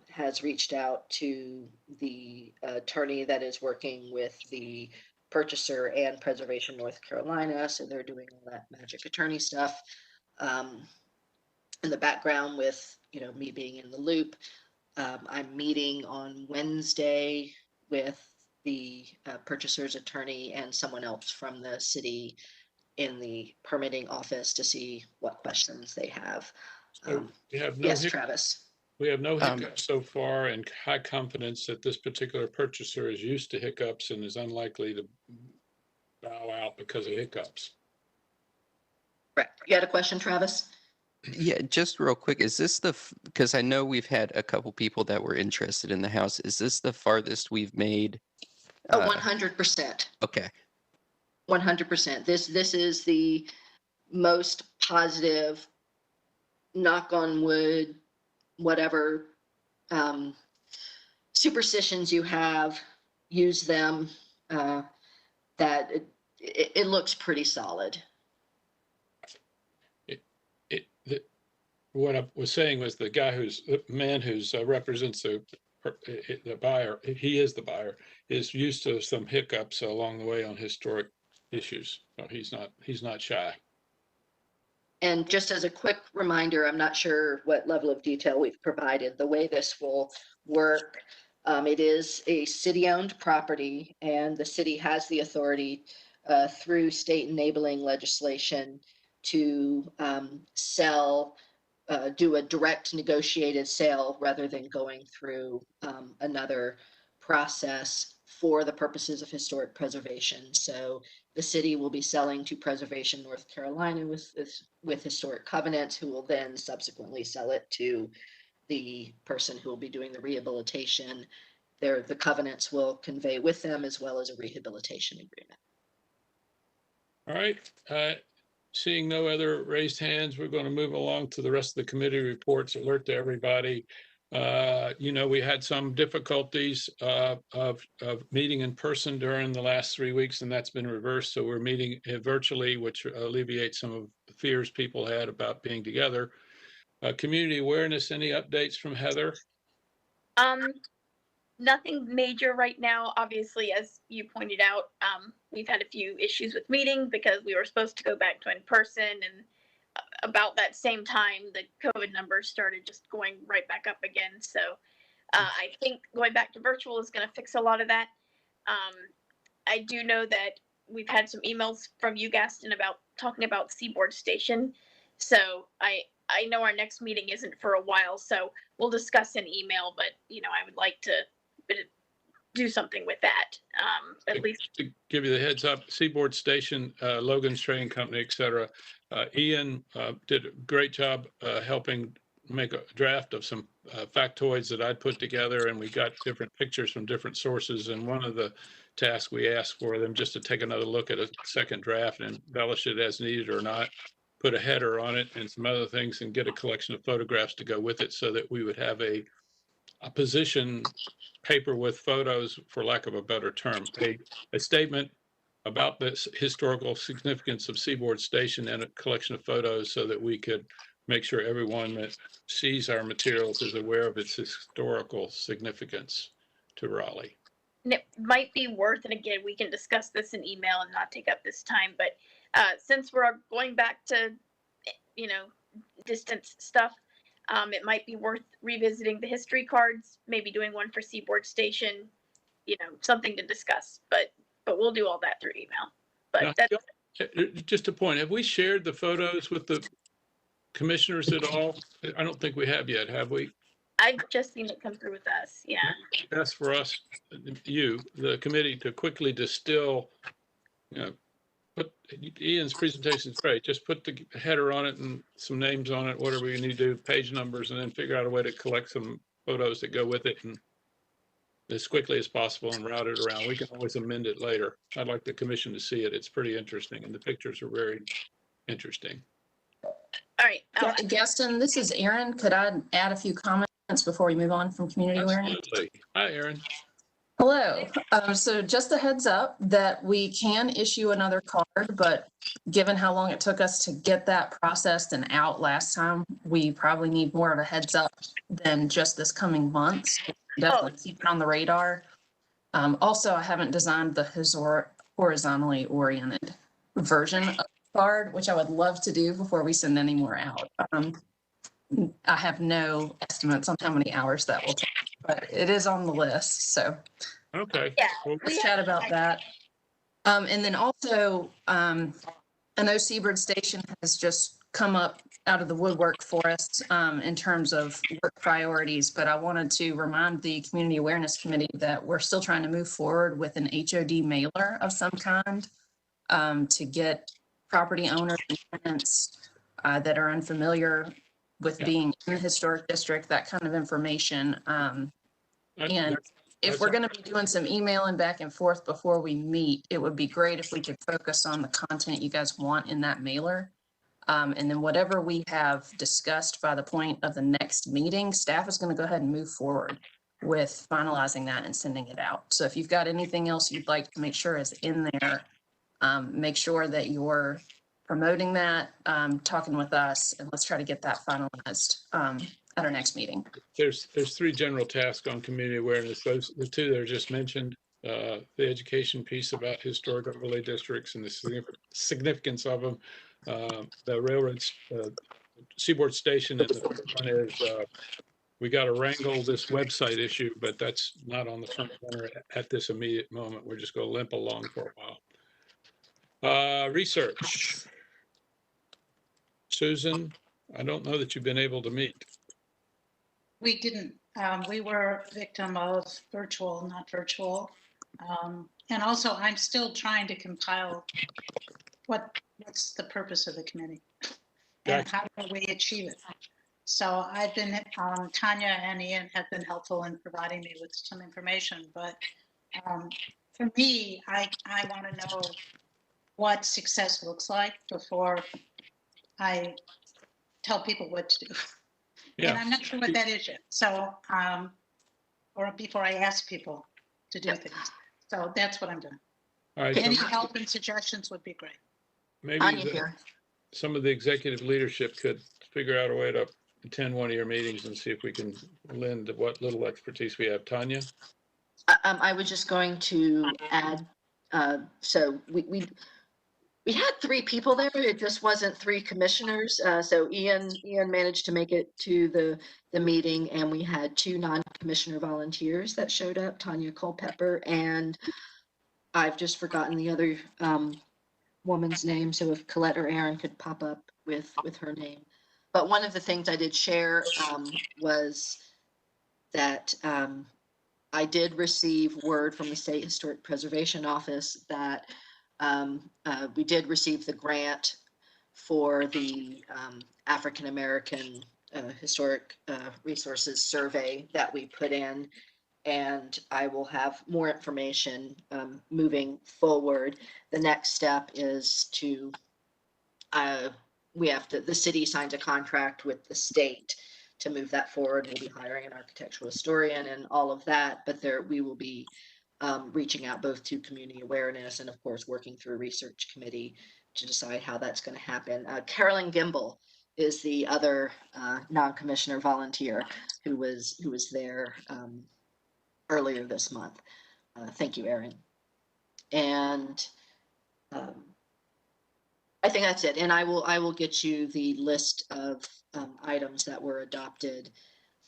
has reached out to the attorney that is working with the purchaser and Preservation North Carolina. So they're doing all that magic attorney stuff in the background with, me being in the loop. I'm meeting on Wednesday with the purchaser's attorney and someone else from the city in the permitting office to see what questions they have. So we have no Yes, Travis. We have no hiccups so far, and high confidence that this particular purchaser is used to hiccups and is unlikely to bow out because of hiccups. Right. You had a question, Travis? Yeah, just real quick, is this because I know we've had a couple people that were interested in the house. Is this the farthest we've made? 100%. Okay. 100%. This is the most positive, knock on wood, whatever superstitions you have, use them. That it looks pretty solid. What I was saying was the man who's represents the buyer. He is the buyer. Is used to some hiccups along the way on historic issues. So he's not shy. And just as a quick reminder, I'm not sure what level of detail we've provided. The way this will work, it is a city-owned property, and the city has the authority through state enabling legislation to sell, do a direct negotiated sale rather than going through another process for the purposes of historic preservation. So the city will be selling to Preservation North Carolina with historic covenants, who will then subsequently sell it to the person who will be doing the rehabilitation. The covenants will convey with them, as well as a rehabilitation agreement. All right. Seeing no other raised hands, we're going to move along to the rest of the committee reports. Alert to everybody. We had some difficulties of meeting in person during the last 3 weeks, and that's been reversed. So we're meeting virtually, which alleviates some of the fears people had about being together. Community awareness, any updates from Heather? Nothing major right now. Obviously, as you pointed out, we've had a few issues with meeting because we were supposed to go back to in person, and about that same time, the COVID numbers started just going right back up again. So I think going back to virtual is going to fix a lot of that. I do know that we've had some emails from you, Gaston, about talking about Seaboard Station. So I know our next meeting isn't for a while, so we'll discuss in email, but I would like to do something with that. At least to give you the heads up, Seaboard Station, Logan's Trading Company, et cetera. Ian did a great job helping make a draft of some factoids that I'd put together, and we got different pictures from different sources. And one of the tasks we asked for them just to take another look at a second draft and embellish it as needed or not, put a header on it and some other things, and get a collection of photographs to go with it, so that we would have a position paper with photos, for lack of a better term, a statement about the historical significance of Seaboard Station and a collection of photos, so that we could make sure everyone that sees our materials is aware of its historical significance to Raleigh. and it might be worth, and again, we can discuss this in email and not take up this time, but since we're going back to, distance stuff, it might be worth revisiting the history cards, maybe doing one for Seaboard Station, something to discuss, but we'll do all that through email. But Now, that's just a point, have we shared the photos with the commissioners at all? I don't think we have yet, have we? I've just seen it come through with us. Yeah. That's for us, the committee, to quickly distill, put Ian's presentation is great. Just put the header on it and some names on it, whatever you need to do, page numbers, and then figure out a way to collect some photos that go with it, and as quickly as possible, and route it around. We can always amend it later. I'd like the commission to see it. It's pretty interesting, and the pictures are very interesting. All right. Gaston, this is Erin. Could I add a few comments before we move on from community awareness? Absolutely. Hi, Erin. Hello. So just a heads up that we can issue another card, but given how long it took us to get that processed and out last time, we probably need more of a heads up than just this coming month. So definitely keep it on the radar. Also, I haven't designed the horizontally oriented version of the card, which I would love to do before we send any more out. I have no estimates on how many hours that will take, but it is on the list. So Okay. Yeah. Well, let's chat about that. And then also, I know Seaboard Station has just come up out of the woodwork for us in terms of work priorities, but I wanted to remind the Community Awareness Committee that we're still trying to move forward with an HOD mailer of some kind to get property owners and tenants that are unfamiliar with being in the historic district, that kind of information. And if we're going to be doing some emailing back and forth before we meet, it would be great if we could focus on the content you guys want in that mailer. And then whatever we have discussed by the point of the next meeting, staff is going to go ahead and move forward with finalizing that and sending it out. So if you've got anything else you'd like to make sure is in there, make sure that you're promoting that, talking with us, and let's try to get that finalized at our next meeting. There's three general tasks on community awareness. Those, the two that are just mentioned, the education piece about historic overlay districts and the significance of them, the railroads, Seaboard Station, and the third one is we got to wrangle this website issue, but that's not on the front burner at this immediate moment. We're just going to limp along for a while. Research. Susan, I don't know that you've been able to meet. We didn't. We were victim of virtual, not virtual. And also, I'm still trying to compile what's the purpose of the committee and Gotcha. how do we achieve it. So I've been, Tanya and Ian have been helpful in providing me with some information, but for me, I want to know what success looks like before I tell people what to do. And Yeah, I'm not sure what that is yet. So, or before I ask people to do things. So that's what I'm doing. all right. Any So help and suggestions would be great. maybe Tanya the- here. some of the executive leadership could figure out a way to attend one of your meetings and see if we can lend what little expertise we have. Tanya? I was just going to add, so we had 3 people there. It just wasn't 3 commissioners. So Ian managed to make it to the meeting, and we had 2 non-commissioner volunteers that showed up, Tanya Culpepper, and I've just forgotten the other woman's name. So if Colette or Aaron could pop up with her name. But one of the things I did share was that I did receive word from the State Historic Preservation Office that we did receive the grant for the African American Historic Resources Survey that we put in, and I will have more information moving forward. The next step is to the city signs a contract with the state to move that forward. We'll be hiring an architectural historian and all of that, but we will be reaching out both to community awareness and, of course, working through a research committee to decide how that's going to happen. Carolyn Gimbel is the other non-commissioner volunteer who was there earlier this month. Thank you, Erin. And I think that's it. And I will get you the list of items that were adopted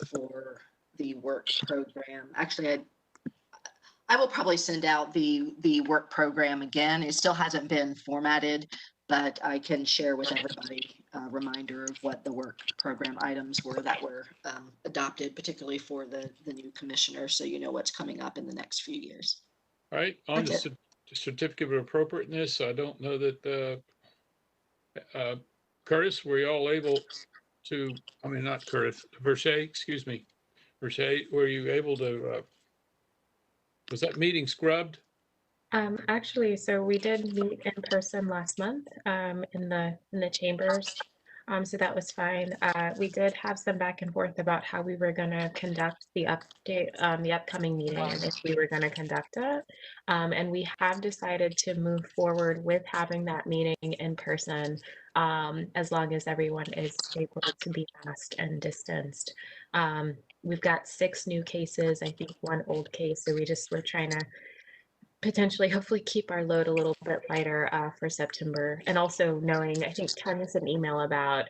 for the work program. Actually, I will probably send out the work program again. It still hasn't been formatted, but I can share with everybody a reminder of what the work program items were that were adopted, particularly for the new commissioner, so you know what's coming up in the next few years. All right, on That's the certificate of appropriateness, I don't know that Curtis, were you all able to, I mean, not Curtis, Verche, excuse me. Verche, were you able to, was that meeting scrubbed? Actually, so we did meet in person last month in the chambers. So that was fine. We did have some back and forth about how we were going to conduct the upcoming meeting and if we were going to conduct it. And we have decided to move forward with having that meeting in person as long as everyone is able to be masked and distanced. We've got 6 new cases, I think 1 old case. So we're trying to potentially hopefully keep our load a little bit lighter for September. And also knowing, I think Tanya sent an email about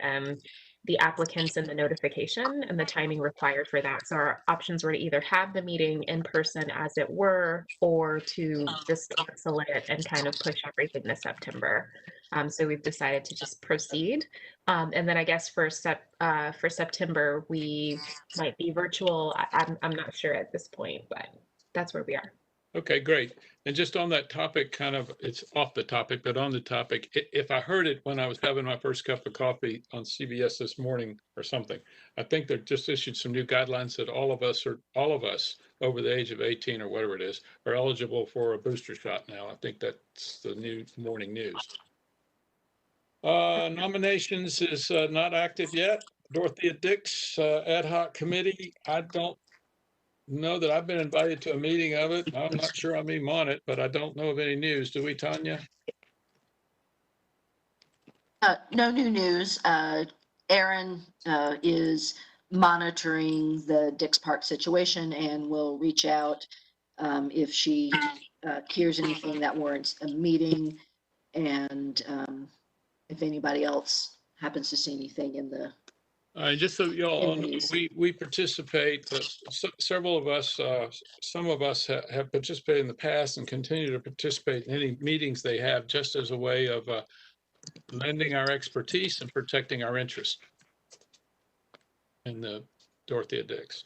the applicants and the notification and the timing required for that. So our options were to either have the meeting in person as it were, or to just cancel it and kind of push everything to September. So we've decided to just proceed. And then I guess for September, we might be virtual. I'm not sure at this point, but that's where we are. Okay, great. And just on that topic, kind of, it's off the topic, but on the topic, if I heard it when I was having my first cup of coffee on CBS this morning or something, I think they just issued some new guidelines that all of us over the age of 18 or whatever it is, are eligible for a booster shot now. I think that's the new morning news. Nominations is not active yet. Dorothea Dix, ad hoc committee. I don't know that I've been invited to a meeting of it. I'm not sure I'm even on it, but I don't know of any news. Do we, Tanya? No new news. Erin is monitoring the Dix Park situation and will reach out if she hears anything that warrants a meeting, and if anybody else happens to see anything in the Just so y'all know, News. we participate, several of us, some of us have participated in the past and continue to participate in any meetings they have, just as a way of lending our expertise and protecting our interest in the Dorothea Dix.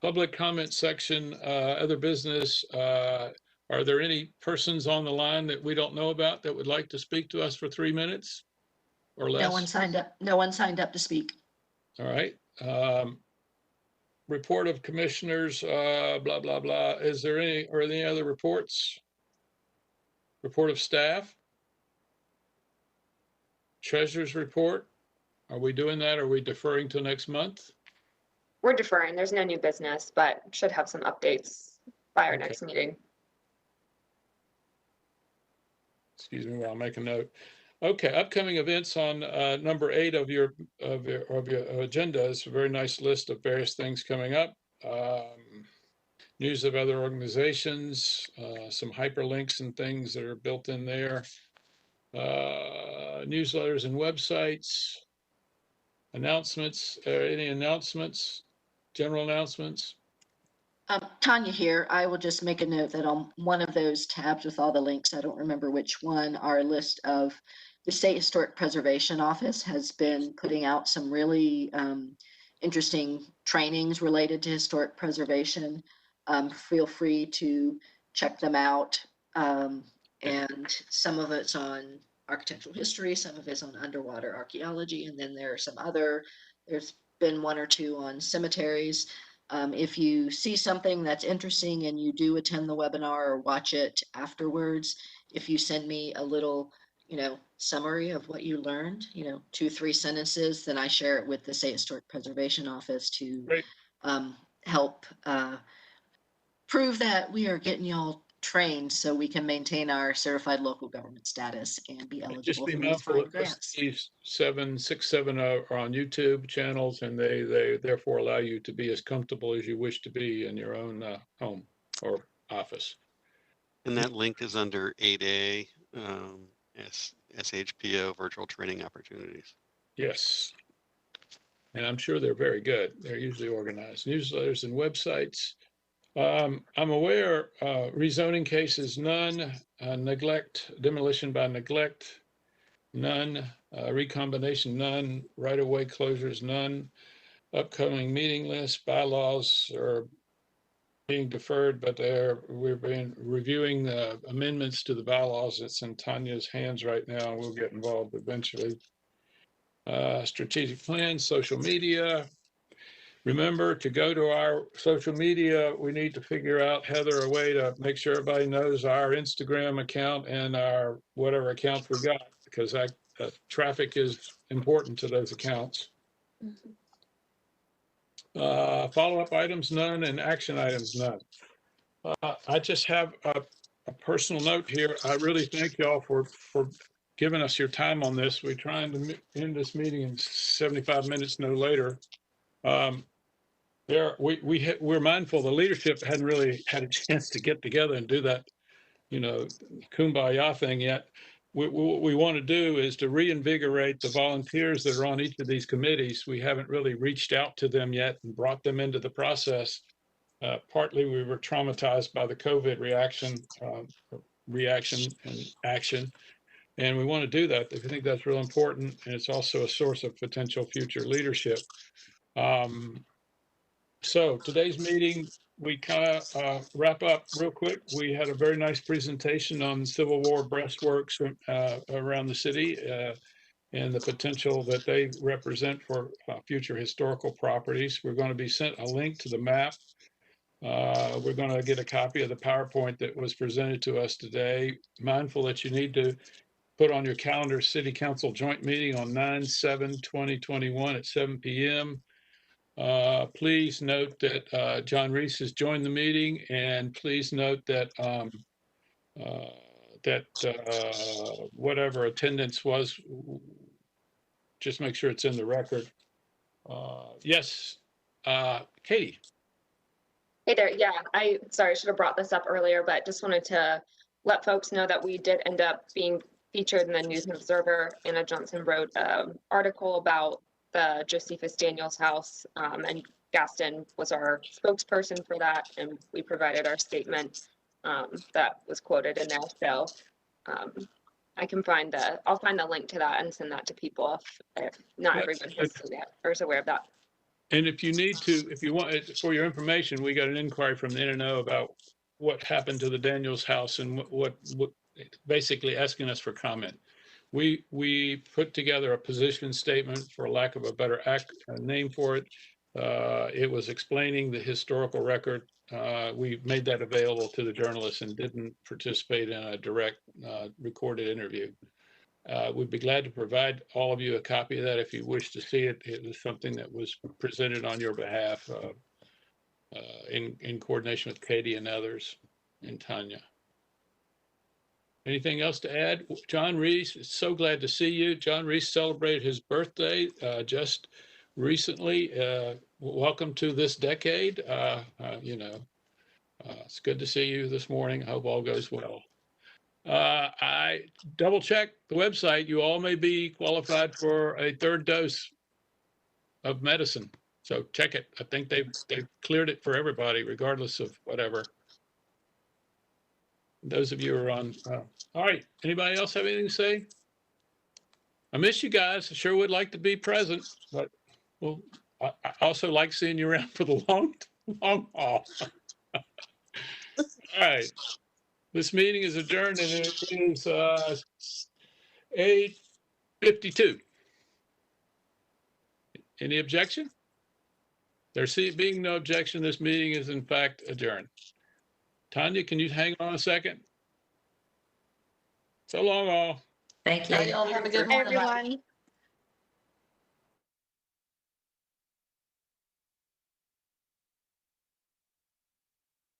Public comment section, other business. Are there any persons on the line that we don't know about that would like to speak to us for 3 minutes or less? No one signed up. No one signed up to speak. All right. Report of commissioners, blah, blah, blah. Is there any other reports? Report of staff? Treasurer's report? Are we doing that? Are we deferring till next month? We're deferring. There's no new business, but should have some updates by our Okay. next meeting. Excuse me while I make a note. Okay, upcoming events on number 8 of your agenda is a very nice list of various things coming up. News of other organizations, some hyperlinks and things that are built in there. Newsletters and websites. Announcements, any announcements, general announcements? Tanya here. I will just make a note that on one of those tabs with all the links, I don't remember which one, our list of the State Historic Preservation Office has been putting out some really interesting trainings related to historic preservation. Feel free to check them out. And some of it's on architectural history, some of it's on underwater archaeology, and then there are some there's been 1 or 2 on cemeteries. If you see something that's interesting and you do attend the webinar or watch it afterwards, if you send me a little, summary of what you learned, 2-3 sentences, then I share it with the State Historic Preservation Office to Great. Help prove that we are getting y'all trained so we can maintain our certified local government status and be Just eligible be for these mindful fine that grants. these 6, 7 are on YouTube channels, and they therefore allow you to be as comfortable as you wish to be in your own home or office. And that link is under 8A, SHPO virtual training opportunities. Yes. And I'm sure they're very good. They're usually organized. Newsletters and websites. I'm aware rezoning cases, none. Neglect, demolition by neglect, none. Recombination, none. Right-of-way closures, none. Upcoming meeting list, bylaws are being deferred, but we've been reviewing the amendments to the bylaws. It's in Tanya's hands right now. We'll get involved eventually. Strategic plan, social media. Remember to go to our social media. We need to figure out, Heather, a way to make sure everybody knows our Instagram account and our whatever accounts we got, because that traffic is important to those accounts. Follow-up items, none, and action items, none. I just have a personal note here. I really thank y'all for giving us your time on this. We're trying to end this meeting in 75 minutes, no later. We're mindful the leadership hadn't really had a chance to get together and do that, kumbaya thing yet. What we want to do is to reinvigorate the volunteers that are on each of these committees. We haven't really reached out to them yet and brought them into the process. Partly we were traumatized by the COVID reaction and action. And we want to do that. I think that's real important. And it's also a source of potential future leadership. So today's meeting, we kind of wrap up real quick. We had a very nice presentation on Civil War breastworks around the city and the potential that they represent for future historical properties. We're going to be sent a link to the map. We're going to get a copy of the PowerPoint that was presented to us today. Mindful that you need to put on your calendar City Council joint meeting on 9/7/2021 at 7 p.m. Please note that John Reese has joined the meeting, and please note that whatever attendance was, just make sure it's in the record. Yes, Katie. Hey there. Yeah, sorry, I should have brought this up earlier, but just wanted to let folks know that we did end up being featured in the News and Observer. Anna Johnson wrote an article about the Josephus Daniels house, and Gaston was our spokesperson for that, and we provided our statement that was quoted in there. So I'll find the link to that and send that to people if not everyone has seen it or is aware of that. And if you need to, if you want, for your information, we got an inquiry from the NNO about what happened to the Daniels house and what basically asking us for comment. We put together a position statement, for lack of a better name for it. It was explaining the historical record. We made that available to the journalists and didn't participate in a direct recorded interview. We'd be glad to provide all of you a copy of that if you wish to see it. It was something that was presented on your behalf in coordination with Katie and others and Tanya. Anything else to add? John Reese, so glad to see you. John Reese celebrated his birthday just recently. Welcome to this decade. It's good to see you this morning. I hope all goes well. I double checked the website. You all may be qualified for a third dose of medicine. So check it. I think they've cleared it for everybody, regardless of whatever. Those of you who are on. All right. Anybody else have anything to say? I miss you guys. I sure would like to be present, but well, I also like seeing you around for the long haul. All right. This meeting is adjourned and it is 8:52. Any objection? There being no objection, this meeting is in fact adjourned. Tanya, can you hang on a second? So long, all. Thank you. Everyone.